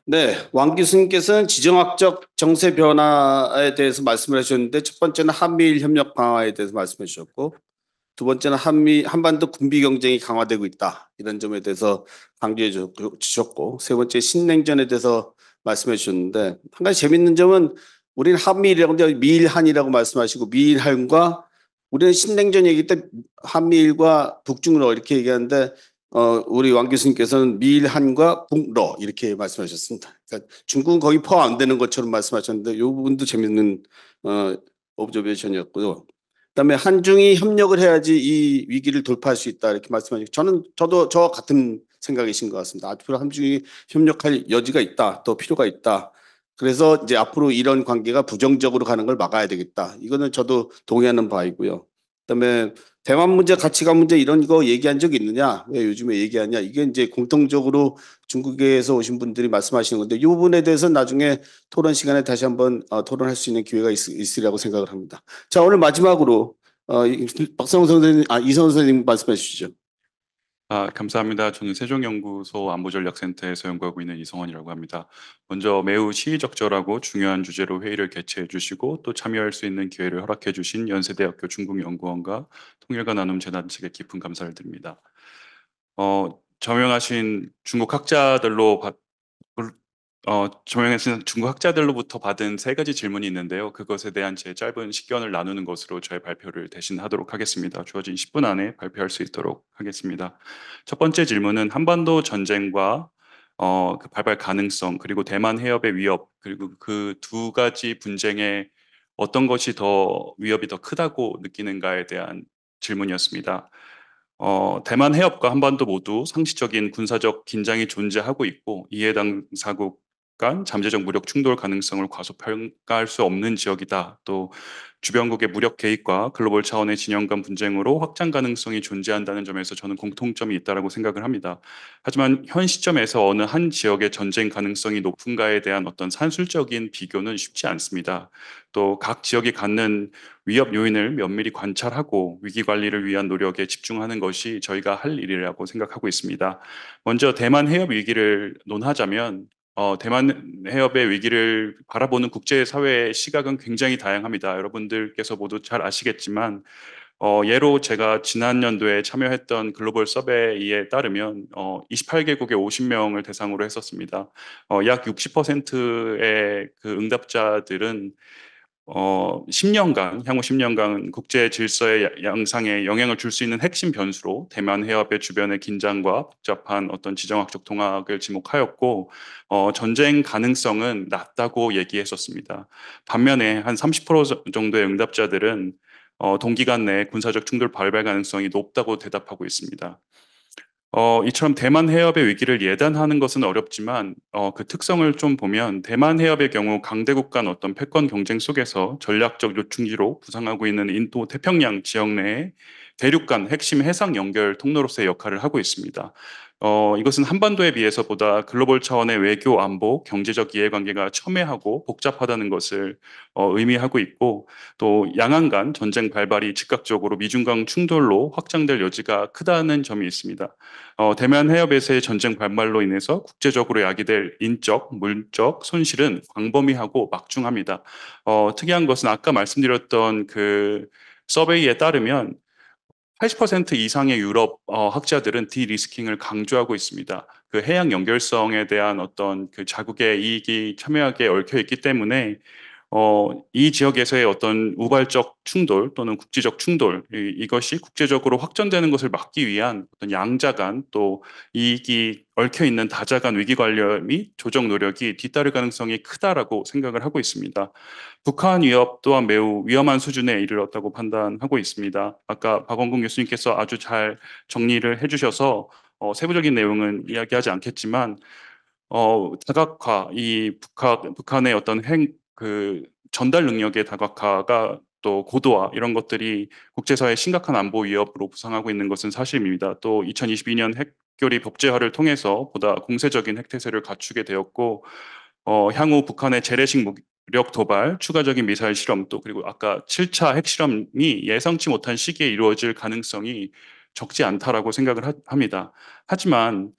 네, 왕 교수님께서는 지정학적 정세 변화에 대해서 말씀을 하셨는데 첫 번째는 한미일 협력 강화에 대해서 말씀해 주셨고 두 번째는 한반도 군비 경쟁이 강화되고 있다 이런 점에 대해서 강조해 주셨고 세 번째 신냉전에 대해서 말씀해 주셨는데 한 가지 재밌는 점은 우리는 한미일이라고 하는데 미일한이라고 말씀하시고 미일한과 우리는 신냉전 얘기 때 한미일과 북중러 이렇게 얘기하는데 우리 왕 교수님께서는 미일한과 북러 이렇게 말씀하셨습니다. 그러니까 중국은 거기 포함 안 되는 것처럼 말씀하셨는데 이 부분도 재밌는 오브저베이션이었고요. 그다음에 한중이 협력을 해야지 이 위기를 돌파할 수 있다 이렇게 말씀하시고 저도 저 같은 생각이신 것 같습니다. 앞으로 한중이 협력할 여지가 있다, 또 필요가 있다. 그래서 이제 앞으로 이런 관계가 부정적으로 가는 걸 막아야 되겠다. 이거는 저도 동의하는 바이고요. 그다음에 대만 문제, 가치관 문제 이런 거 얘기한 적 있느냐? 왜 요즘에 얘기하냐? 이게 이제 공통적으로 중국에서 오신 분들이 말씀하시는 건데 이 부분에 대해서는 나중에 토론 시간에 다시 한번 토론할 수 있는 기회가 있으리라고 생각을 합니다. 자, 오늘 마지막으로 박성훈 선생님, 이성훈 선생님 말씀해 주시죠. 감사합니다. 저는 세종연구소 안보전략센터에서 연구하고 있는 이성원이라고 합니다. 먼저 매우 시의적절하고 중요한 주제로 회의를 개최해 주시고 또 참여할 수 있는 기회를 허락해 주신 연세대학교 중국연구원과 통일과 나눔 재단 측에 깊은 감사를 드립니다. 저명하신 중국 학자들로 조명에서는 중국 학자들로부터 받은 3가지 질문이 있는데요. 그것에 대한 제 짧은 식견을 나누는 것으로 저의 발표를 대신하도록 하겠습니다. 주어진 10분 안에 발표할 수 있도록 하겠습니다. 첫 번째 질문은 한반도 전쟁과 그 발발 가능성, 그리고 대만 해협의 위협, 그리고 그 2가지 분쟁에 어떤 것이 더 위협이 더 크다고 느끼는가에 대한 질문이었습니다. 대만 해협과 한반도 모두 상시적인 군사적 긴장이 존재하고 있고 이해 당사국 간 잠재적 무력 충돌 가능성을 과소평가할 수 없는 지역이다. 또 주변국의 무력 개입과 글로벌 차원의 진영 간 분쟁으로 확장 가능성이 존재한다는 점에서 저는 공통점이 있다고 생각을 합니다. 하지만 현 시점에서 어느 한 지역의 전쟁 가능성이 높은가에 대한 어떤 산술적인 비교는 쉽지 않습니다. 또 각 지역이 갖는 위협 요인을 면밀히 관찰하고 위기 관리를 위한 노력에 집중하는 것이 저희가 할 일이라고 생각하고 있습니다. 먼저 대만 해협 위기를 논하자면 대만 해협의 위기를 바라보는 국제사회의 시각은 굉장히 다양합니다. 여러분들께서 모두 잘 아시겠지만 예로 제가 지난 연도에 참여했던 글로벌 서베이에 따르면 28개국의 50명을 대상으로 했었습니다. 약 60%의 그 응답자들은 10년간, 향후 10년간 국제 질서의 양상에 영향을 줄 수 있는 핵심 변수로 대만 해협의 주변의 긴장과 복잡한 어떤 지정학적 동학을 지목하였고, 전쟁 가능성은 낮다고 얘기했었습니다. 반면에 한 30% 정도의 응답자들은 동기간 내 군사적 충돌 발발 가능성이 높다고 대답하고 있습니다. 이처럼 대만 해협의 위기를 예단하는 것은 어렵지만 그 특성을 좀 보면 대만 해협의 경우 강대국 간 어떤 패권 경쟁 속에서 전략적 요충지로 부상하고 있는 인도 태평양 지역 내에 대륙 간 핵심 해상 연결 통로로서의 역할을 하고 있습니다. 이것은 한반도에 비해서 보다 글로벌 차원의 외교, 안보, 경제적 이해관계가 첨예하고 복잡하다는 것을 의미하고 있고 또 양안 간 전쟁 발발이 즉각적으로 미중 간 충돌로 확장될 여지가 크다는 점이 있습니다. 대만 해협에서의 전쟁 발발로 인해서 국제적으로 야기될 인적, 물적 손실은 광범위하고 막중합니다. 특이한 것은 아까 말씀드렸던 그 서베이에 따르면 80% 이상의 유럽 학자들은 디리스킹을 강조하고 있습니다. 그 해양 연결성에 대한 어떤 그 자국의 이익이 첨예하게 얽혀 있기 때문에 이 지역에서의 어떤 우발적 충돌 또는 국지적 충돌 이것이 국제적으로 확전되는 것을 막기 위한 어떤 양자 간 또 이익이 얽혀 있는 다자 간 위기 관리 및 조정 노력이 뒤따를 가능성이 크다라고 생각을 하고 있습니다. 북한 위협 또한 매우 위험한 수준에 이르렀다고 판단하고 있습니다. 아까 박원국 교수님께서 아주 잘 정리를 해주셔서 세부적인 내용은 이야기하지 않겠지만 다각화, 북한의 어떤 그 전달 능력의 다각화가 또 고도화 이런 것들이 국제사회의 심각한 안보 위협으로 부상하고 있는 것은 사실입니다. 또 2022년 핵교리 법제화를 통해서 보다 공세적인 핵태세를 갖추게 되었고 향후 북한의 재래식 무력 도발, 추가적인 미사일 실험 또 그리고 아까 7차 핵실험이 예상치 못한 시기에 이루어질 가능성이 적지 않다라고 생각을 합니다. 하지만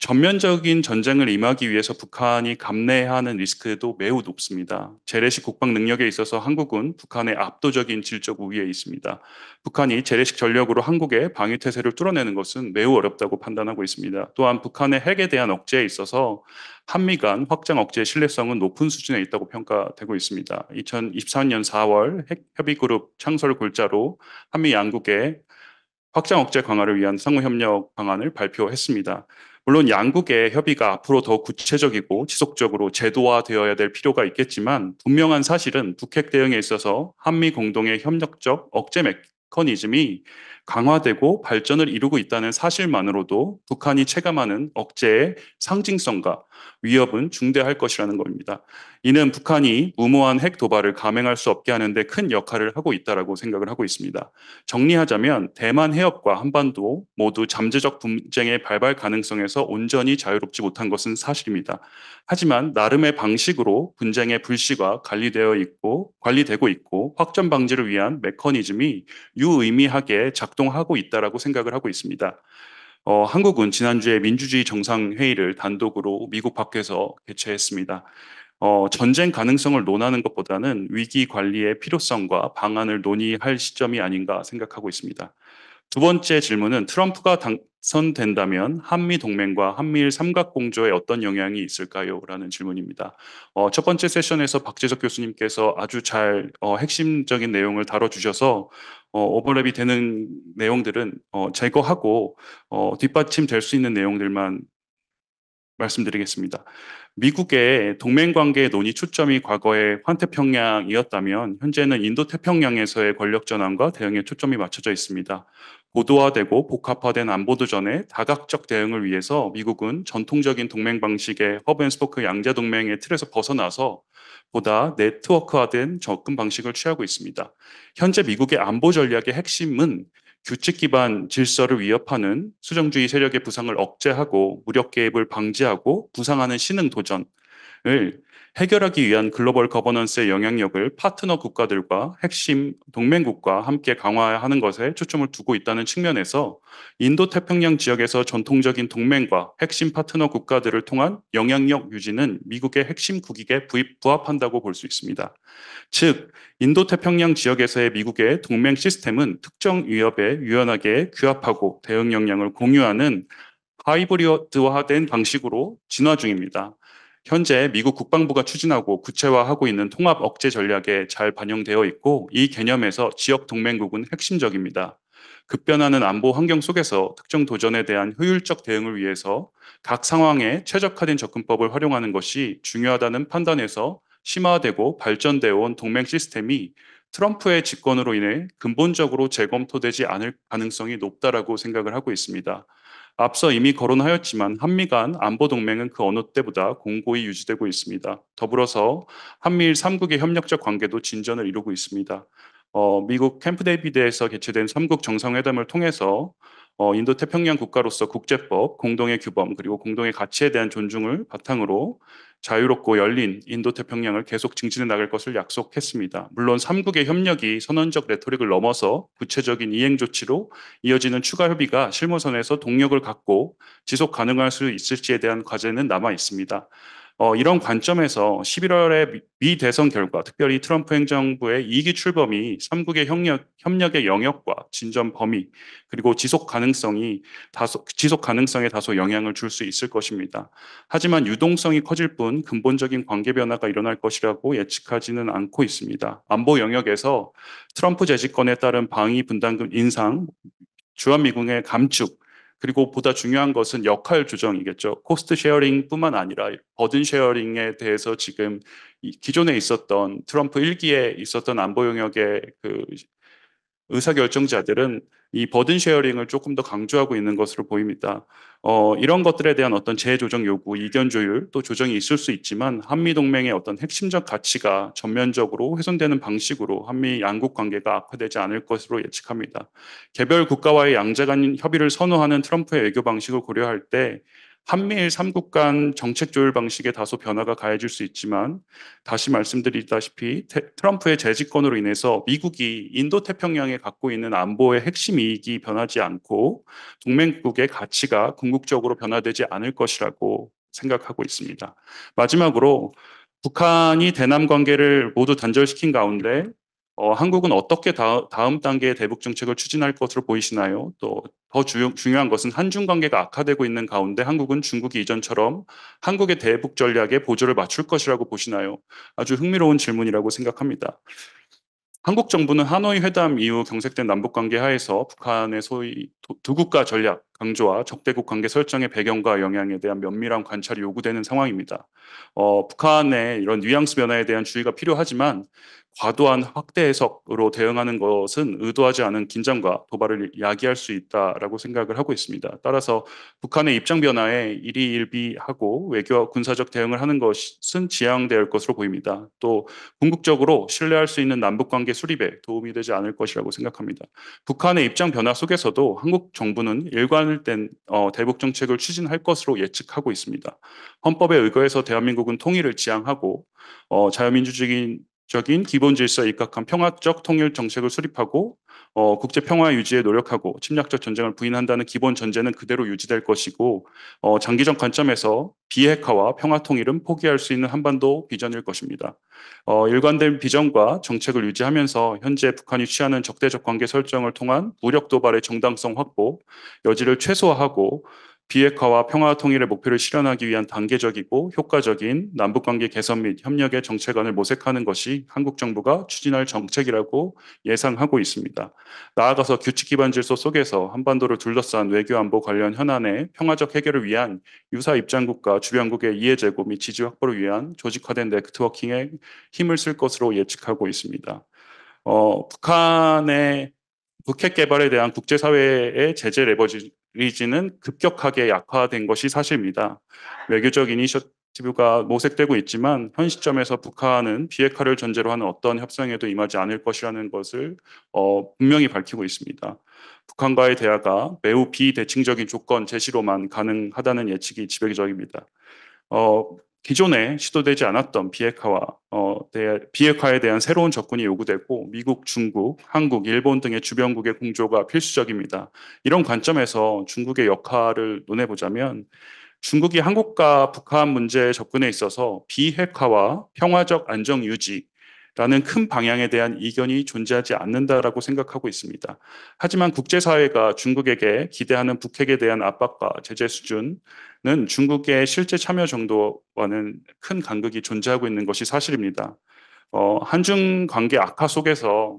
전면적인 전쟁을 임하기 위해서 북한이 감내해야 하는 리스크도 매우 높습니다. 재래식 국방 능력에 있어서 한국은 북한의 압도적인 질적 우위에 있습니다. 북한이 재래식 전력으로 한국의 방위 태세를 뚫어내는 것은 매우 어렵다고 판단하고 있습니다. 또한 북한의 핵에 대한 억제에 있어서 한미 간 확장 억제의 신뢰성은 높은 수준에 있다고 평가되고 있습니다. 2024년 4월 핵협의그룹 창설 골자로 한미 양국의 확장 억제 강화를 위한 상호협력 방안을 발표했습니다. 물론 양국의 협의가 앞으로 더 구체적이고 지속적으로 제도화되어야 될 필요가 있겠지만 분명한 사실은 북핵 대응에 있어서 한미 공동의 협력적 억제 메커니즘이 강화되고 발전을 이루고 있다는 사실만으로도 북한이 체감하는 억제의 상징성과 위협은 중대할 것이라는 겁니다. 이는 북한이 무모한 핵 도발을 감행할 수 없게 하는 데 큰 역할을 하고 있다고 생각을 하고 있습니다. 정리하자면 대만 해협과 한반도 모두 잠재적 분쟁의 발발 가능성에서 온전히 자유롭지 못한 것은 사실입니다. 하지만 나름의 방식으로 분쟁의 불씨가 관리되고 있고 확전 방지를 위한 메커니즘이 유의미하게 작동하고 있다고 생각을 하고 있습니다. 한국은 지난주에 민주주의 정상회의를 단독으로 미국 밖에서 개최했습니다. 전쟁 가능성을 논하는 것보다는 위기 관리의 필요성과 방안을 논의할 시점이 아닌가 생각하고 있습니다. 두 번째 질문은 트럼프가 당선된다면 한미 동맹과 한미일 삼각공조에 어떤 영향이 있을까요? 라는 질문입니다. 첫 번째 세션에서 박재석 교수님께서 아주 잘 핵심적인 내용을 다뤄주셔서 오버랩이 되는 내용들은 제거하고 뒷받침될 수 있는 내용들만 말씀드리겠습니다. 미국의 동맹관계 논의 초점이 과거에 환태평양이었다면 현재는 인도태평양에서의 권력 전환과 대응에 초점이 맞춰져 있습니다. 고도화되고 복합화된 안보도전에 다각적 대응을 위해서 미국은 전통적인 동맹 방식의 허브앤스포크 양자동맹의 틀에서 벗어나서 보다 네트워크화된 접근 방식을 취하고 있습니다. 현재 미국의 안보 전략의 핵심은 규칙 기반 질서를 위협하는 수정주의 세력의 부상을 억제하고 무력 개입을 방지하고 부상하는 신흥 도전을 해결하기 위한 글로벌 거버넌스의 영향력을 파트너 국가들과 핵심 동맹국과 함께 강화하는 것에 초점을 두고 있다는 측면에서 인도태평양 지역에서 전통적인 동맹과 핵심 파트너 국가들을 통한 영향력 유지는 미국의 핵심 국익에 부합한다고 볼 수 있습니다. 즉, 인도태평양 지역에서의 미국의 동맹 시스템은 특정 위협에 유연하게 규합하고 대응 역량을 공유하는 하이브리드화된 방식으로 진화 중입니다. 현재 미국 국방부가 추진하고 구체화하고 있는 통합 억제 전략에 잘 반영되어 있고 이 개념에서 지역 동맹국은 핵심적입니다. 급변하는 안보 환경 속에서 특정 도전에 대한 효율적 대응을 위해서 각 상황에 최적화된 접근법을 활용하는 것이 중요하다는 판단에서 심화되고 발전되어 온 동맹 시스템이 트럼프의 집권으로 인해 근본적으로 재검토되지 않을 가능성이 높다라고 생각을 하고 있습니다. 앞서 이미 거론하였지만 한미 간 안보 동맹은 그 어느 때보다 공고히 유지되고 있습니다. 더불어서 한미일 3국의 협력적 관계도 진전을 이루고 있습니다. 미국 캠프 데이비드에서 개최된 3국 정상회담을 통해서 인도 태평양 국가로서 국제법, 공동의 규범 그리고 공동의 가치에 대한 존중을 바탕으로 자유롭고 열린 인도 태평양을 계속 증진해 나갈 것을 약속했습니다. 물론 3국의 협력이 선언적 레토릭을 넘어서 구체적인 이행 조치로 이어지는 추가 협의가 실무선에서 동력을 갖고 지속 가능할 수 있을지에 대한 과제는 남아 있습니다. 이런 관점에서 11월의 미 대선 결과, 특별히 트럼프 행정부의 2기 출범이 3국의 협력의 영역과 진전 범위, 그리고 지속 가능성에 다소 영향을 줄 수 있을 것입니다. 하지만 유동성이 커질 뿐 근본적인 관계 변화가 일어날 것이라고 예측하지는 않고 있습니다. 안보 영역에서 트럼프 재집권에 따른 방위 분담금 인상, 주한미군의 감축, 그리고 보다 중요한 것은 역할 조정이겠죠. 코스트 쉐어링뿐만 아니라 버든 쉐어링에 대해서 지금 기존에 있었던 트럼프 1기에 있었던 안보 영역의 그 의사결정자들은 이 버든 쉐어링을 조금 더 강조하고 있는 것으로 보입니다. 이런 것들에 대한 어떤 재조정 요구, 이견 조율, 또 조정이 있을 수 있지만 한미 동맹의 어떤 핵심적 가치가 전면적으로 훼손되는 방식으로 한미 양국 관계가 악화되지 않을 것으로 예측합니다. 개별 국가와의 양자 간 협의를 선호하는 트럼프의 외교 방식을 고려할 때 한미일 3국 간 정책 조율 방식에 다소 변화가 가해질 수 있지만 다시 말씀드리다시피 트럼프의 재집권으로 인해서 미국이 인도태평양에 갖고 있는 안보의 핵심 이익이 변하지 않고 동맹국의 가치가 궁극적으로 변화되지 않을 것이라고 생각하고 있습니다. 마지막으로 북한이 대남 관계를 모두 단절시킨 가운데 한국은 어떻게 다음 단계의 대북 정책을 추진할 것으로 보이시나요? 또 더 중요한 것은 한중 관계가 악화되고 있는 가운데 한국은 중국이 이전처럼 한국의 대북 전략에 보조를 맞출 것이라고 보시나요? 아주 흥미로운 질문이라고 생각합니다. 한국 정부는 하노이 회담 이후 경색된 남북 관계 하에서 북한의 소위 두 국가 전략 강조와 적대국 관계 설정의 배경과 영향에 대한 면밀한 관찰이 요구되는 상황입니다. 북한의 이런 뉘앙스 변화에 대한 주의가 필요하지만 과도한 확대 해석으로 대응하는 것은 의도하지 않은 긴장과 도발을 야기할 수 있다라고 생각을 하고 있습니다. 따라서 북한의 입장 변화에 일희일비하고 외교와 군사적 대응을 하는 것은 지양될 것으로 보입니다. 또 궁극적으로 신뢰할 수 있는 남북관계 수립에 도움이 되지 않을 것이라고 생각합니다. 북한의 입장 변화 속에서도 한국 정부는 일관된 대북 정책을 추진할 것으로 예측하고 있습니다. 헌법에 의거해서 대한민국은 통일을 지향하고 자유민주적인 기본 질서에 입각한 평화적 통일 정책을 수립하고 국제 평화 유지에 노력하고 침략적 전쟁을 부인한다는 기본 전제는 그대로 유지될 것이고 장기적 관점에서 비핵화와 평화 통일은 포기할 수 있는 한반도 비전일 것입니다. 일관된 비전과 정책을 유지하면서 현재 북한이 취하는 적대적 관계 설정을 통한 무력 도발의 정당성 확보, 여지를 최소화하고 비핵화와 평화 통일의 목표를 실현하기 위한 단계적이고 효과적인 남북관계 개선 및 협력의 정책안을 모색하는 것이 한국 정부가 추진할 정책이라고 예상하고 있습니다. 나아가서 규칙 기반 질서 속에서 한반도를 둘러싼 외교 안보 관련 현안의 평화적 해결을 위한 유사 입장국과 주변국의 이해 제고 및 지지 확보를 위한 조직화된 네트워킹에 힘을 쓸 것으로 예측하고 있습니다. 북한의 북핵 개발에 대한 국제사회의 제재 레버리지는 급격하게 약화된 것이 사실입니다. 외교적 이니셔티브가 모색되고 있지만 현 시점에서 북한은 비핵화를 전제로 하는 어떤 협상에도 임하지 않을 것이라는 것을 분명히 밝히고 있습니다. 북한과의 대화가 매우 비대칭적인 조건 제시로만 가능하다는 예측이 지배적입니다. 기존에 시도되지 않았던 비핵화에 대한 새로운 접근이 요구되고 미국, 중국, 한국, 일본 등의 주변국의 공조가 필수적입니다. 이런 관점에서 중국의 역할을 논해보자면 중국이 한국과 북한 문제에 접근에 있어서 비핵화와 평화적 안정 유지라는 큰 방향에 대한 이견이 존재하지 않는다라고 생각하고 있습니다. 하지만 국제사회가 중국에게 기대하는 북핵에 대한 압박과 제재 수준은 중국의 실제 참여 정도와는 큰 간극이 존재하고 있는 것이 사실입니다. 한중 관계 악화 속에서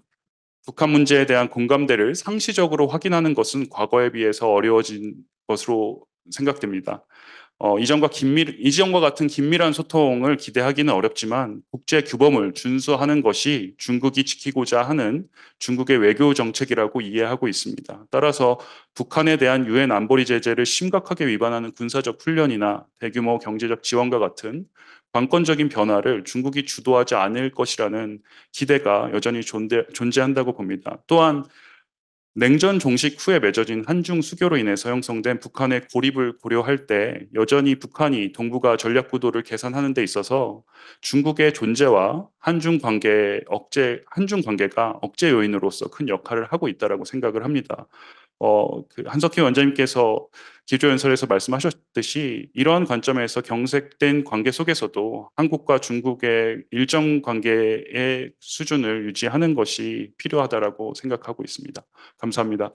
북한 문제에 대한 공감대를 상시적으로 확인하는 것은 과거에 비해서 어려워진 것으로 생각됩니다. 이전과 같은 긴밀한 소통을 기대하기는 어렵지만 국제 규범을 준수하는 것이 중국이 지키고자 하는 중국의 외교 정책이라고 이해하고 있습니다. 따라서 북한에 대한 유엔 안보리 제재를 심각하게 위반하는 군사적 훈련이나 대규모 경제적 지원과 같은 관건적인 변화를 중국이 주도하지 않을 것이라는 기대가 여전히 존재한다고 봅니다. 또한 냉전 종식 후에 맺어진 한중 수교로 인해서 형성된 북한의 고립을 고려할 때 여전히 북한이 동북아 전략 구도를 개선하는 데 있어서 중국의 존재와 한중 관계가 억제 요인으로서 큰 역할을 하고 있다고 생각을 합니다. 한석희 원장님께서 기조연설에서 말씀하셨듯이 이러한 관점에서 경색된 관계 속에서도 한국과 중국의 일정 관계의 수준을 유지하는 것이 필요하다고 생각하고 있습니다. 감사합니다.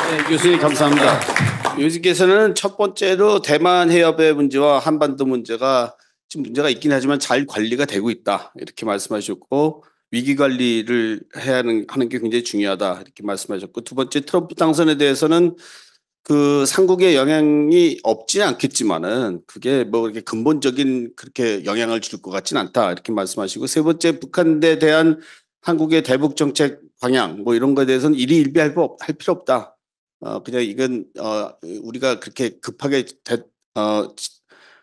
네, 교수님 감사합니다. 교수님께서는 첫 번째로 대만 해협의 문제와 한반도 문제가 지금 문제가 있긴 하지만 잘 관리가 되고 있다 이렇게 말씀하셨고 위기 관리를 해야 하는 게 굉장히 중요하다 이렇게 말씀하셨고 두 번째 트럼프 당선에 대해서는 그 삼국의 영향이 없지는 않겠지만은 그게 뭐 이렇게 근본적인 그렇게 영향을 줄 것 같지는 않다 이렇게 말씀하시고 세 번째 북한에 대한 한국의 대북 정책 방향 뭐 이런 거에 대해서는 일희일비할 필요 없다. 그냥 이건 우리가 그렇게 급하게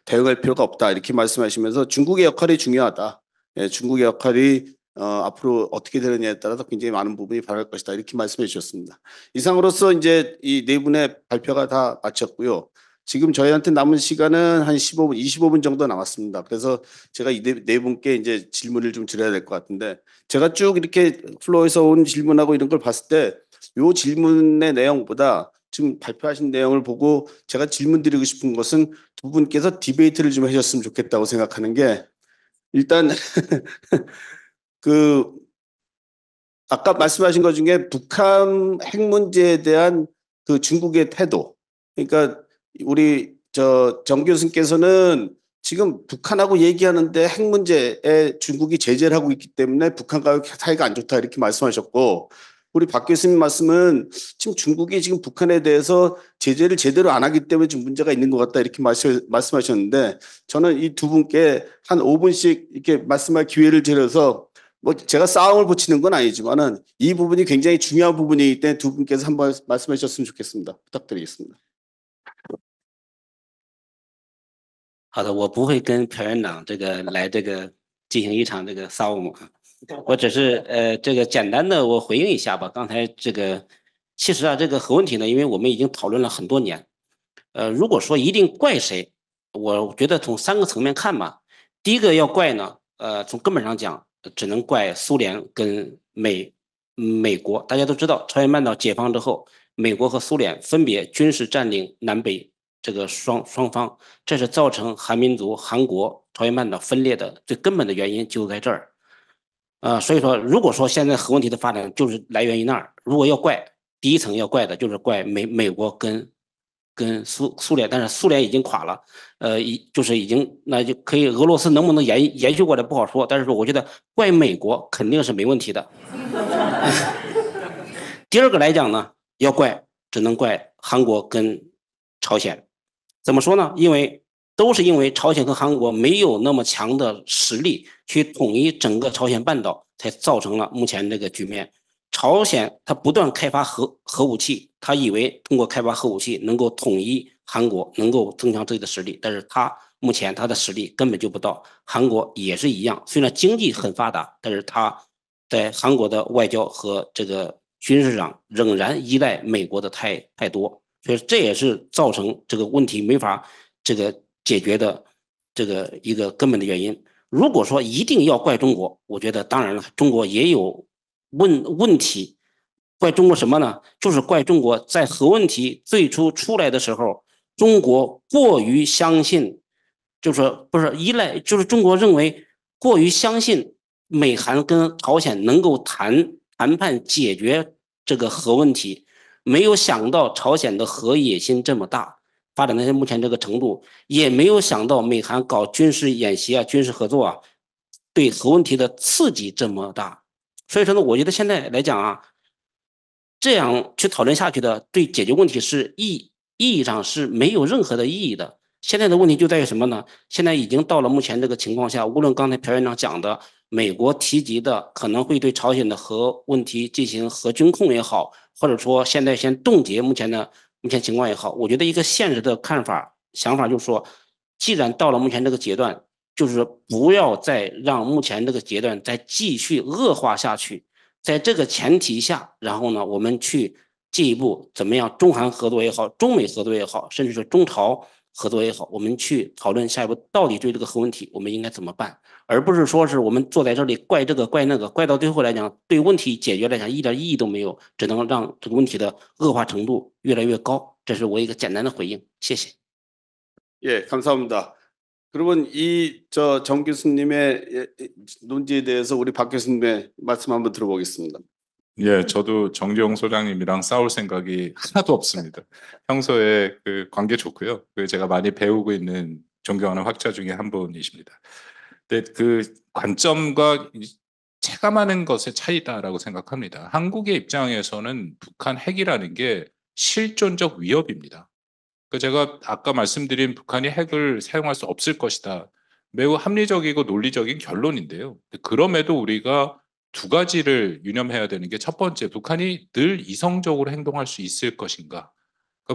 대응할 필요가 없다 이렇게 말씀하시면서 중국의 역할이 중요하다. 예, 중국의 역할이 앞으로 어떻게 되느냐에 따라서 굉장히 많은 부분이 바랄 것이다 이렇게 말씀해 주셨습니다. 이상으로서 이제 이 네 분의 발표가 다 마쳤고요. 지금 저희한테 남은 시간은 한 15분, 25분 정도 남았습니다. 그래서 제가 이 네 분께 이제 질문을 좀 드려야 될 것 같은데 제가 쭉 이렇게 플로어에서 온 질문하고 이런 걸 봤을 때 요 질문의 내용보다 지금 발표하신 내용을 보고 제가 질문 드리고 싶은 것은 두 분께서 디베이트를 좀 해줬으면 좋겠다고 생각하는 게 일단 그 아까 말씀하신 것 중에 북한 핵 문제에 대한 그 중국의 태도. 그러니까 우리 정 교수님께서는 지금 북한하고 얘기하는데 핵 문제에 중국이 제재를 하고 있기 때문에 북한과 사이가 안 좋다 이렇게 말씀하셨고 우리 박 교수님 말씀은 지금 중국이 지금 북한에 대해서 제재를 제대로 안 하기 때문에 지금 문제가 있는 것 같다 이렇게 말씀하셨는데 저는 이 두 분께 한 5분씩 이렇게 말씀할 기회를 드려서 뭐 제가 싸움을 붙이는 건 아니지만은 이 부분이 굉장히 중요한 부분이기 때문에 두 분께서 한번 말씀해 주셨으면 좋겠습니다. 부탁드리겠습니다. 好的，我不会跟朴院长来进行一场骚我啊，我只是这个简单的我回应一下吧。刚才其实啊这个核问题呢，因为我们已经讨论了很多年，如果说一定怪谁，我觉得从3个层面看吧。第一个要怪呢，从根本上讲，只能怪苏联跟美美国，大家都知道，朝鲜半岛解放之后，美国和苏联分别军事占领南北这个双方，这是造成韩民族、韩国、朝鲜半岛分裂的最根本的原因就在这儿。所以说，如果说现在核问题的发展就是来源于那儿，如果要怪，第一层要怪的就是怪美国跟苏联，但是苏联已经垮了，就是已经那就可以，俄罗斯能不能延续过来不好说，但是说我觉得怪美国肯定是没问题的。第二个来讲呢，要怪只能怪韩国跟朝鲜，怎么说呢？都是因为朝鲜和韩国没有那么强的实力去统一整个朝鲜半岛，才造成了目前这个局面。朝鲜它不断开发核武器，他以为通过开发核武器能够统一韩国，能够增强自己的实力，但是目前他的实力根本就不到。韩国也是一样，虽然经济很发达，但是他在韩国的外交和这个军事上仍然依赖美国的太多，所以这也是造成这个问题没法这个解决的这个一个根本的原因。如果说一定要怪中国，我觉得当然了，中国也有问题。怪中国什么呢？就是怪中国在核问题最初出来的时候，中国过于相信，就是不是依赖，就是中国认为过于相信美韩跟朝鲜能够谈判解决这个核问题，没有想到朝鲜的核野心这么大，发展到目前这个程度，也没有想到美韩搞军事演习啊、军事合作啊，对核问题的刺激这么大。所以说呢，我觉得现在来讲啊，这样去讨论下去的，对解决问题是意义上是没有任何的意义的。现在的问题就在于什么呢？现在已经到了目前这个情况下，无论刚才朴院长讲的，美国提及的可能会对朝鲜的核问题进行核军控也好，或者说现在先冻结目前情况也好，我觉得一个现实的想法就是说，既然到了目前这个阶段，就是不要再让目前这个阶段再继续恶化下去。在这个前提下，然后呢，我们去进一步怎么样，中韩合作也好，中美合作也好，甚至是中朝合作也好，我们去讨论下一步到底对这个核问题我们应该怎么办，而不是说是我们坐在这里怪这个怪那个，怪到最后来讲，对问题解决来讲一点意义都没有，只能让这个问题的恶化程度越来越高。这是我一个简单的回应，谢谢。 예, 감사합니다. 그러면 정 교수님의 논지에 대해서 우리 박 교수님의 말씀 한번 들어보겠습니다. 예, 저도 정재용 소장님이랑 싸울 생각이 하나도 없습니다. 평소에 그 관계 좋고요. 제가 많이 배우고 있는 존경하는 학자 중에 한 분이십니다. 근데 그 관점과 체감하는 것의 차이다라고 생각합니다. 한국의 입장에서는 북한 핵이라는 게 실존적 위협입니다. 제가 아까 말씀드린 북한이 핵을 사용할 수 없을 것이다. 매우 합리적이고 논리적인 결론인데요. 그럼에도 우리가 두 가지를 유념해야 되는 게 첫 번째, 북한이 늘 이성적으로 행동할 수 있을 것인가.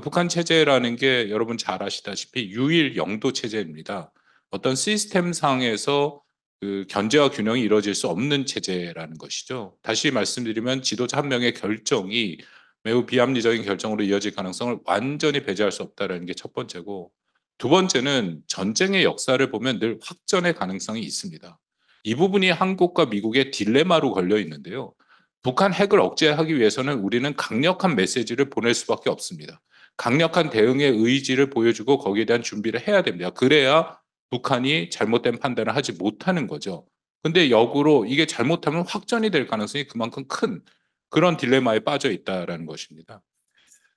북한 체제라는 게 여러분 잘 아시다시피 유일 영도 체제입니다. 어떤 시스템상에서 그 견제와 균형이 이루어질 수 없는 체제라는 것이죠. 다시 말씀드리면 지도자 한 명의 결정이 매우 비합리적인 결정으로 이어질 가능성을 완전히 배제할 수 없다는 게 첫 번째고, 두 번째는 전쟁의 역사를 보면 늘 확전의 가능성이 있습니다. 이 부분이 한국과 미국의 딜레마로 걸려 있는데요. 북한 핵을 억제하기 위해서는 우리는 강력한 메시지를 보낼 수밖에 없습니다. 강력한 대응의 의지를 보여주고 거기에 대한 준비를 해야 됩니다. 그래야 북한이 잘못된 판단을 하지 못하는 거죠. 근데 역으로 이게 잘못하면 확전이 될 가능성이 그만큼 큰 그런 딜레마에 빠져 있다는 것입니다.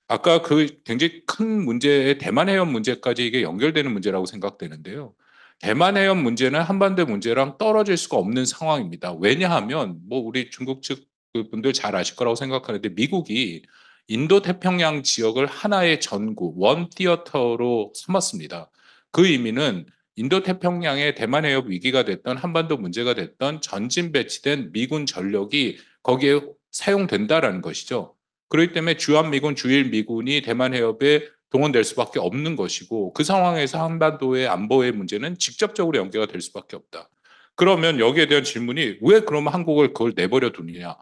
아까 그 굉장히 큰 문제의 대만 해협 문제까지 이게 연결되는 문제라고 생각되는데요. 대만 해협 문제는 한반도 문제랑 떨어질 수가 없는 상황입니다. 왜냐하면 뭐 우리 중국 측 분들 잘 아실 거라고 생각하는데, 미국이 인도 태평양 지역을 하나의 전구, 원 티어터로 삼았습니다. 그 의미는 인도 태평양의 대만 해협 위기가 됐던 한반도 문제가 됐던 전진 배치된 미군 전력이 거기에 사용된다라는 것이죠. 그렇기 때문에 주한미군, 주일미군이 대만 해협에 동원될 수밖에 없는 것이고, 그 상황에서 한반도의 안보의 문제는 직접적으로 연계가 될 수밖에 없다. 그러면 여기에 대한 질문이, 왜 그러면 한국을 그걸 내버려 두느냐?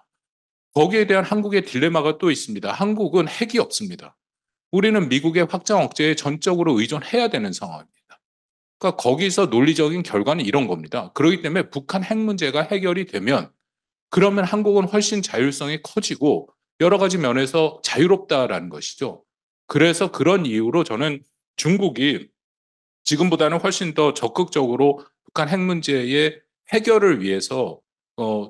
거기에 대한 한국의 딜레마가 또 있습니다. 한국은 핵이 없습니다. 우리는 미국의 확장 억제에 전적으로 의존해야 되는 상황입니다. 그러니까 거기서 논리적인 결과는 이런 겁니다. 그렇기 때문에 북한 핵 문제가 해결이 되면 그러면 한국은 훨씬 자율성이 커지고 여러 가지 면에서 자유롭다라는 것이죠. 그래서 그런 이유로 저는 중국이 지금보다는 훨씬 더 적극적으로 북한 핵 문제의 해결을 위해서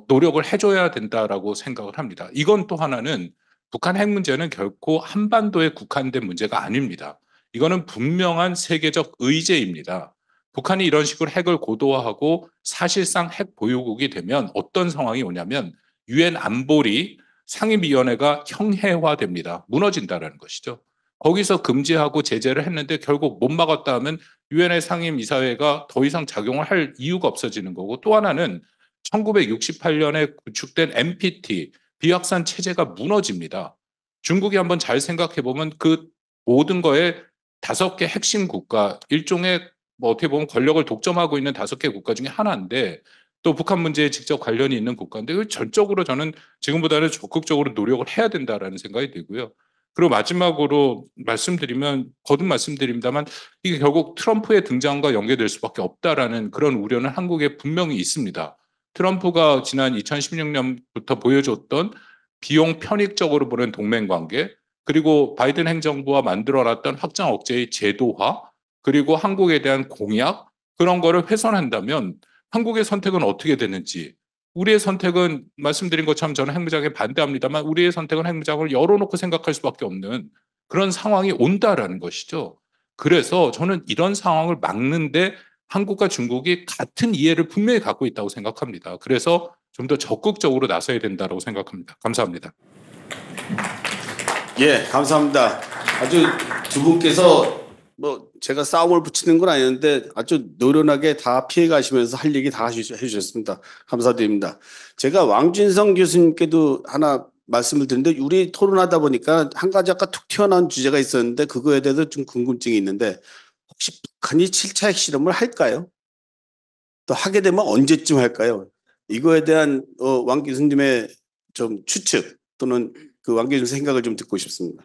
노력을 해줘야 된다라고 생각을 합니다. 이건 또 하나는 북한 핵 문제는 결코 한반도에 국한된 문제가 아닙니다. 이거는 분명한 세계적 의제입니다. 북한이 이런 식으로 핵을 고도화하고 사실상 핵 보유국이 되면 어떤 상황이 오냐면 유엔 안보리 상임위원회가 형해화됩니다. 무너진다라는 것이죠. 거기서 금지하고 제재를 했는데 결국 못 막았다 하면 유엔의 상임이사회가 더 이상 작용을 할 이유가 없어지는 거고, 또 하나는 1968년에 구축된 NPT 비확산 체제가 무너집니다. 중국이 한번 잘 생각해 보면 그 모든 거에 5개 핵심 국가, 일종의 뭐 어떻게 보면 권력을 독점하고 있는 5개 국가 중에 하나인데, 또 북한 문제에 직접 관련이 있는 국가인데, 그 전적으로 저는 지금보다는 적극적으로 노력을 해야 된다라는 생각이 들고요. 그리고 마지막으로 거듭 말씀드립니다만, 이게 결국 트럼프의 등장과 연계될 수밖에 없다라는 그런 우려는 한국에 분명히 있습니다. 트럼프가 지난 2016년부터 보여줬던 비용 편익적으로 보는 동맹 관계, 그리고 바이든 행정부와 만들어놨던 확장 억제의 제도화, 그리고 한국에 대한 공약, 그런 거를 훼손한다면 한국의 선택은 어떻게 되는지, 우리의 선택은 말씀드린 것처럼 저는 핵무장에 반대합니다만 우리의 선택은 핵무장을 열어놓고 생각할 수밖에 없는 그런 상황이 온다라는 것이죠. 그래서 저는 이런 상황을 막는데 한국과 중국이 같은 이해를 분명히 갖고 있다고 생각합니다. 그래서 좀 더 적극적으로 나서야 된다고 생각합니다. 감사합니다. 예, 감사합니다. 아주 두 분께서 뭐 제가 싸움을 붙이는 건 아니었는데 아주 노련하게 다 피해 가시면서 할 얘기 다 해주셨습니다. 감사드립니다. 제가 왕진성 교수님께도 하나 말씀을 드렸는데, 우리 토론하다 보니까 한 가지 아까 툭 튀어나온 주제가 있었는데 그거에 대해서 좀 궁금증이 있는데, 혹시 북한이 7차 핵실험을 할까요? 또 하게 되면 언제쯤 할까요? 이거에 대한 왕 교수님의 좀 추측 또는 그 왕 교수님 생각을 좀 듣고 싶습니다.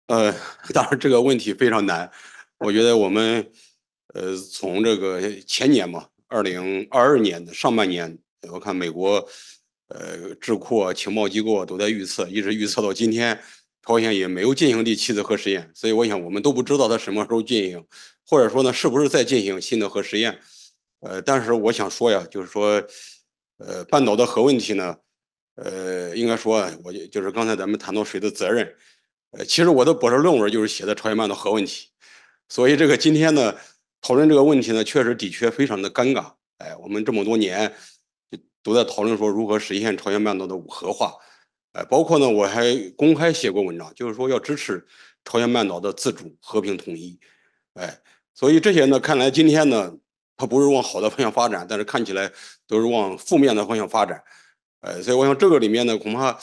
当然这个问题非常难。我觉得我们从这个前年嘛，2022年的上半年，我看美国智库情报机构都在预测，一直预测到今天，朝鲜也没有进行第7次核试验，所以我想我们都不知道它什么时候进行，或者说呢是不是再进行新的核试验。但是我想说呀，就是说半岛的核问题呢，应该说我就是刚才咱们谈到谁的责任。其实我的博士论文就是写的朝鲜半岛核问题，所以这个今天呢讨论这个问题呢，的确非常的尴尬。我们这么多年都在讨论说如何实现朝鲜半岛的无核化，包括呢我还公开写过文章，就是说要支持朝鲜半岛的自主和平统一。所以这些呢，看来今天呢，它不是往好的方向发展，但是看起来都是往负面的方向发展。所以我想这个里面呢，恐怕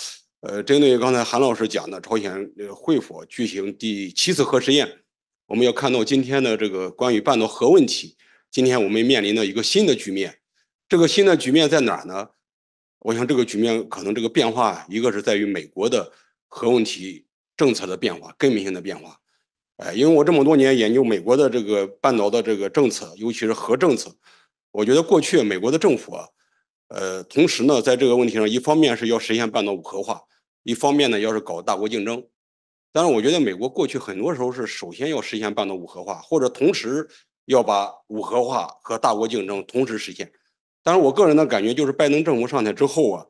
针对刚才韩老师讲的朝鲜会否举行第7次核试验，我们要看到今天的这个关于半岛核问题，今天我们面临的一个新的局面。这个新的局面在哪儿呢？我想这个局面可能这个变化，一个是在于美国的核问题政策的变化，根本性的变化。因为我这么多年研究美国的这个半岛的这个政策，尤其是核政策，我觉得过去美国的政府同时呢，在这个问题上，一方面是要实现半岛无核化，一方面呢，要是搞大国竞争。当然，我觉得美国过去很多时候是首先要实现半岛无核化，或者同时要把无核化和大国竞争同时实现。当然，我个人的感觉就是拜登政府上台之后啊，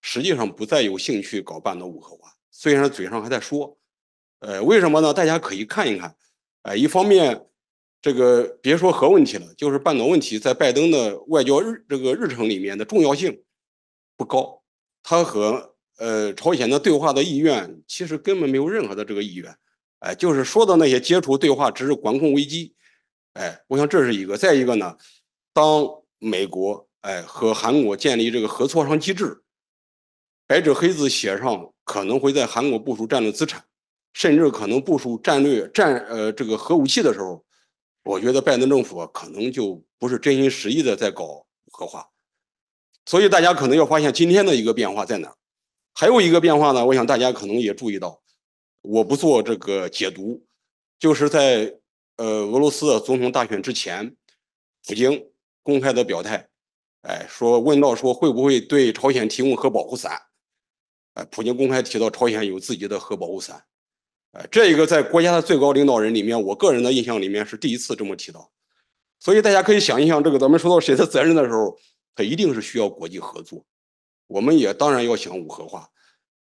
实际上不再有兴趣搞半岛无核化，虽然嘴上还在说。为什么呢？大家可以看一看。一方面，这个别说核问题了，就是半岛问题在拜登的外交这个日程里面的重要性不高，他和朝鲜的对话的意愿其实根本没有任何的这个意愿，就是说的那些接触对话只是管控危机，我想这是一个。再一个呢，当美国和韩国建立这个核磋商机制，白纸黑字写上可能会在韩国部署战略资产，甚至可能部署这个核武器的时候，我觉得拜登政府可能就不是真心实意的在搞核化。所以大家可能要发现今天的一个变化在哪儿。还有一个变化呢，我想大家可能也注意到，我不做这个解读，就是在俄罗斯的总统大选之前，普京公开的表态，说问到说会不会对朝鲜提供核保护伞，普京公开提到朝鲜有自己的核保护伞，这个在国家的最高领导人里面，我个人的印象里面是第一次这么提到。所以大家可以想一想，这个咱们说到谁的责任的时候，它一定是需要国际合作。我们也当然要想无核化，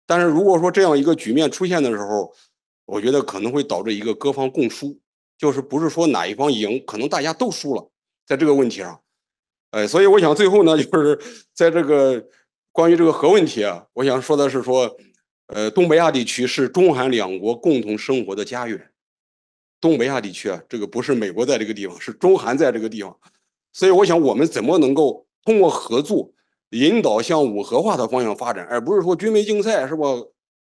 但是如果说这样一个局面出现的时候，我觉得可能会导致一个各方共输，就是不是说哪一方赢，可能大家都输了，在这个问题上。所以我想最后呢，就是在这个关于这个核问题啊，我想说的是说，东北亚地区是中韩两国共同生活的家园。东北亚地区啊，这个不是美国在这个地方，是中韩在这个地方。所以我想，我们怎么能够通过合作引导向无核化的方向发展，而不是说军备竞赛，是吧？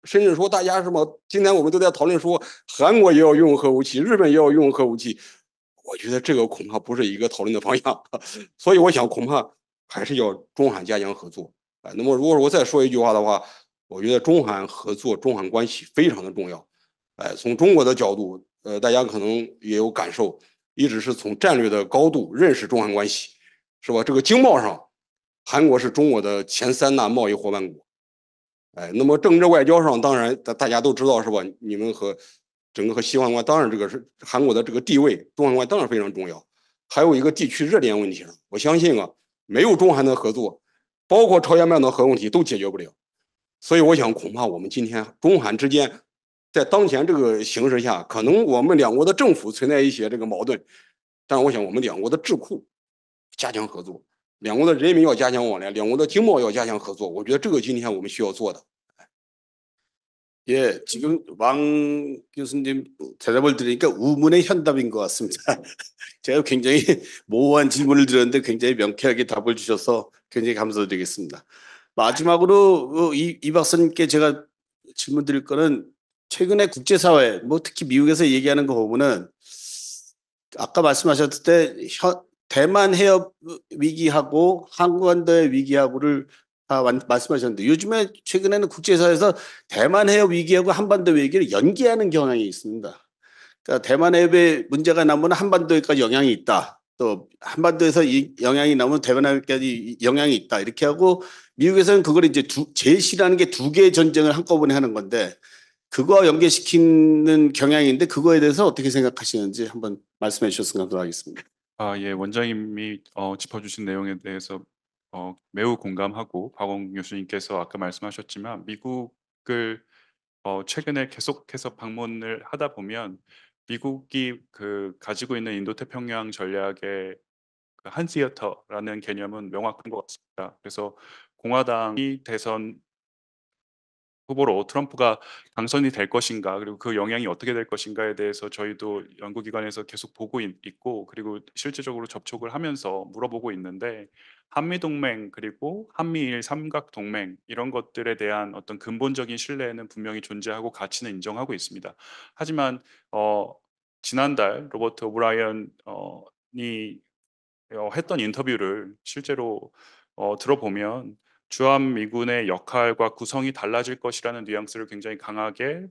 甚至说大家什么，今天我们都在讨论说，韩国也要用核武器，日本也要用核武器。我觉得这个恐怕不是一个讨论的方向，所以我想恐怕还是要中韩加强合作。那么如果我再说一句话的话，我觉得中韩合作、中韩关系非常的重要。从中国的角度，大家可能也有感受，一直是从战略的高度认识中韩关系，是吧？这个经贸上，韩国是中国的前3大贸易伙伴国。那么政治外交上，当然大家都知道，是吧？你们和整个和西方关，当然这个是韩国的这个地位，中韩关当然非常重要。还有一个地区热点问题上，我相信啊，没有中韩的合作，包括朝鲜半岛核问题都解决不了。所以我想，恐怕我们今天中韩之间，在当前这个形势下，可能我们两国的政府存在一些这个矛盾，但我想我们两国的智库加强合作，两国的人民要加强往来，两国的经贸要加强合作。我觉得这个今天我们需要做的。 예, 지금 왕 교수님 대답을 들으니까 우문의 현답인 것 같습니다. 제가 굉장히 모호한 질문을 드렸는데 굉장히 명쾌하게 답을 주셔서 굉장히 감사드리겠습니다. 마지막으로 이 박사님께 제가 질문 드릴 거는 최근에 국제사회, 뭐 특히 미국에서 얘기하는 거 보면은 아까 말씀하셨을 때 대만 해협 위기하고 한반도의 위기하고를 말씀하셨는데 요즘에 최근에는 국제사회에서 대만 해협 위기하고 한반도 위기를 연계하는 경향이 있습니다. 그러니까 대만 해협에 문제가 나면 한반도에까지 영향이 있다. 또 한반도에서 이 영향이 나면 대만 해협까지 영향이 있다. 이렇게 하고 미국에서는 그걸 이제 제일 싫어하는 게 2개의 전쟁을 한꺼번에 하는 건데 그거와 연계시키는 경향인데 그거에 대해서 어떻게 생각하시는지 한번 말씀해 주셨으면 감사하겠습니다. 예, 원장님이 짚어주신 내용에 대해서 매우 공감하고 박원 교수님께서 아까 말씀하셨지만 미국을 최근에 계속해서 방문을 하다 보면 미국이 가지고 있는 인도태평양 전략의 한 시어터라는 개념은 명확한 것 같습니다. 그래서 공화당이 대선 후보로 트럼프가 당선이 될 것인가 그리고 그 영향이 어떻게 될 것인가에 대해서 저희도 연구기관에서 계속 보고 있고 그리고 실제적으로 접촉을 하면서 물어보고 있는데 한미동맹 그리고 한미일 삼각동맹 이런 것들에 대한 어떤 근본적인 신뢰는 분명히 존재하고 가치는 인정하고 있습니다. 하지만 지난달 로버트 오브라이언이 했던 인터뷰를 실제로 들어보면 주한미군의 역할과 구성이 달라질 것이라는 뉘앙스를 굉장히 강하게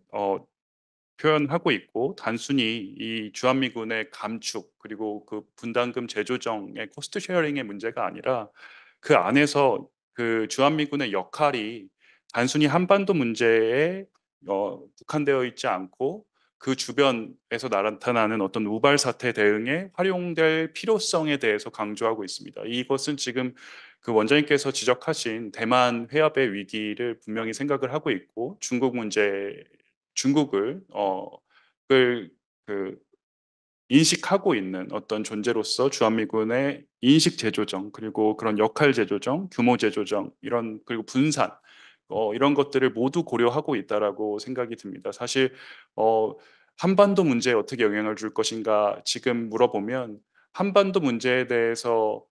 표현하고 있고 단순히 이 주한미군의 감축 그리고 그 분담금 재조정의 코스트 쉐어링의 문제가 아니라 그 안에서 그 주한미군의 역할이 단순히 한반도 문제에 국한되어 있지 않고 그 주변에서 나타나는 어떤 우발 사태 대응에 활용될 필요성에 대해서 강조하고 있습니다. 이것은 지금 그 원장님께서 지적하신 대만 해협의 위기를 분명히 생각을 하고 있고 중국을 인식하고 있는 어떤 존재로서 주한미군의 인식 재조정 그리고 그런 역할 재조정, 규모 재조정 이런 그리고 분산 이런 것들을 모두 고려하고 있다라고 생각이 듭니다. 사실 한반도 문제에 어떻게 영향을 줄 것인가 지금 물어보면 한반도 문제에 대해서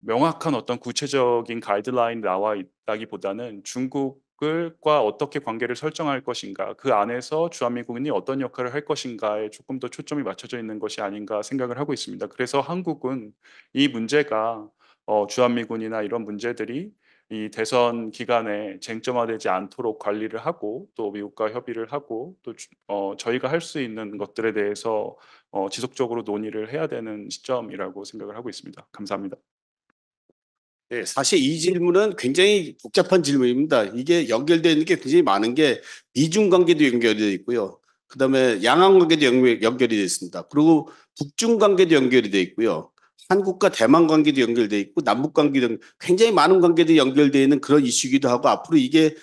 명확한 어떤 구체적인 가이드라인 나와 있다기보다는 중국과 어떻게 관계를 설정할 것인가 그 안에서 주한미군이 어떤 역할을 할 것인가에 조금 더 초점이 맞춰져 있는 것이 아닌가 생각을 하고 있습니다. 그래서 한국은 이 문제가 주한미군이나 이런 문제들이 이 대선 기간에 쟁점화되지 않도록 관리를 하고 또 미국과 협의를 하고 또 저희가 할 수 있는 것들에 대해서 지속적으로 논의를 해야 되는 시점이라고 생각을 하고 있습니다. 감사합니다. 네, 사실 이 질문은 굉장히 복잡한 질문입니다. 이게 연결되어 있는 게 굉장히 많은 게 미중 관계도 연결되어 있고요. 그다음에 양안 관계도 연결이 되어 있습니다. 그리고 북중 관계도 연결이 되어 있고요. 한국과 대만 관계도 연결되어 있고 남북 관계도 굉장히 많은 관계도 연결되어 있는 그런 이슈이기도 하고 앞으로 이게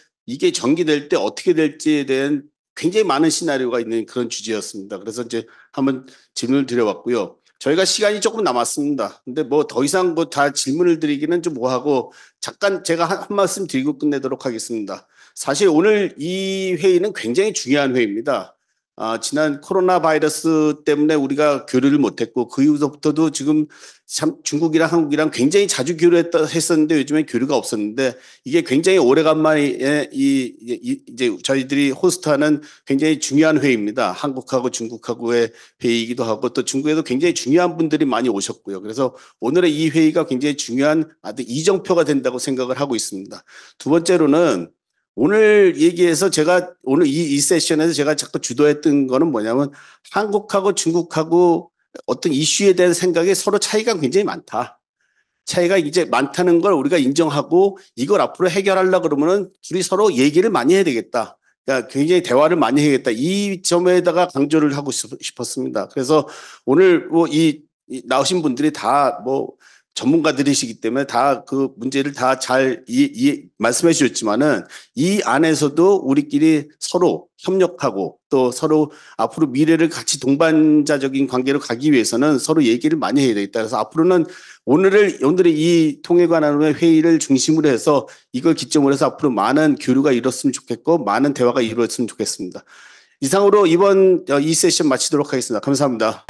전개될 때 어떻게 될지에 대한 굉장히 많은 시나리오가 있는 그런 주제였습니다. 그래서 이제 한번 질문을 드려봤고요. 저희가 시간이 조금 남았습니다. 근데 뭐 더 이상 뭐 다 질문을 드리기는 좀 뭐하고 잠깐 제가 한 말씀 드리고 끝내도록 하겠습니다. 사실 오늘 이 회의는 굉장히 중요한 회의입니다. 지난 코로나 바이러스 때문에 우리가 교류를 못했고 그 이후부터도 지금 참 중국이랑 한국이랑 굉장히 자주 교류했었는데 요즘엔 교류가 없었는데 이게 굉장히 오래간만에 이제 저희들이 호스트하는 굉장히 중요한 회의입니다. 한국하고 중국하고의 회의이기도 하고 또 중국에도 굉장히 중요한 분들이 많이 오셨고요. 그래서 오늘의 이 회의가 굉장히 중요한 아주 이정표가 된다고 생각을 하고 있습니다. 두 번째로는 오늘 얘기해서 제가 오늘 이 세션에서 제가 자꾸 주도했던 거는 뭐냐면 한국하고 중국하고 어떤 이슈에 대한 생각이 서로 차이가 굉장히 많다. 차이가 이제 많다는 걸 우리가 인정하고 이걸 앞으로 해결하려고 그러면은 둘이 서로 얘기를 많이 해야 되겠다. 그러니까 굉장히 대화를 많이 해야겠다. 이 점에다가 강조를 하고 싶었습니다. 그래서 오늘 뭐 이 나오신 분들이 다 뭐 전문가들이시기 때문에 다 그 문제를 다 잘 말씀해 주셨지만은 이 안에서도 우리끼리 서로 협력하고 또 서로 앞으로 미래를 같이 동반자적인 관계로 가기 위해서는 서로 얘기를 많이 해야 되겠다. 그래서 앞으로는 오늘의 이 통일관안의 회의를 중심으로 해서 이걸 기점으로 해서 앞으로 많은 교류가 이뤘으면 좋겠고 많은 대화가 이루어졌으면 좋겠습니다. 이상으로 이번 이 세션 마치도록 하겠습니다. 감사합니다.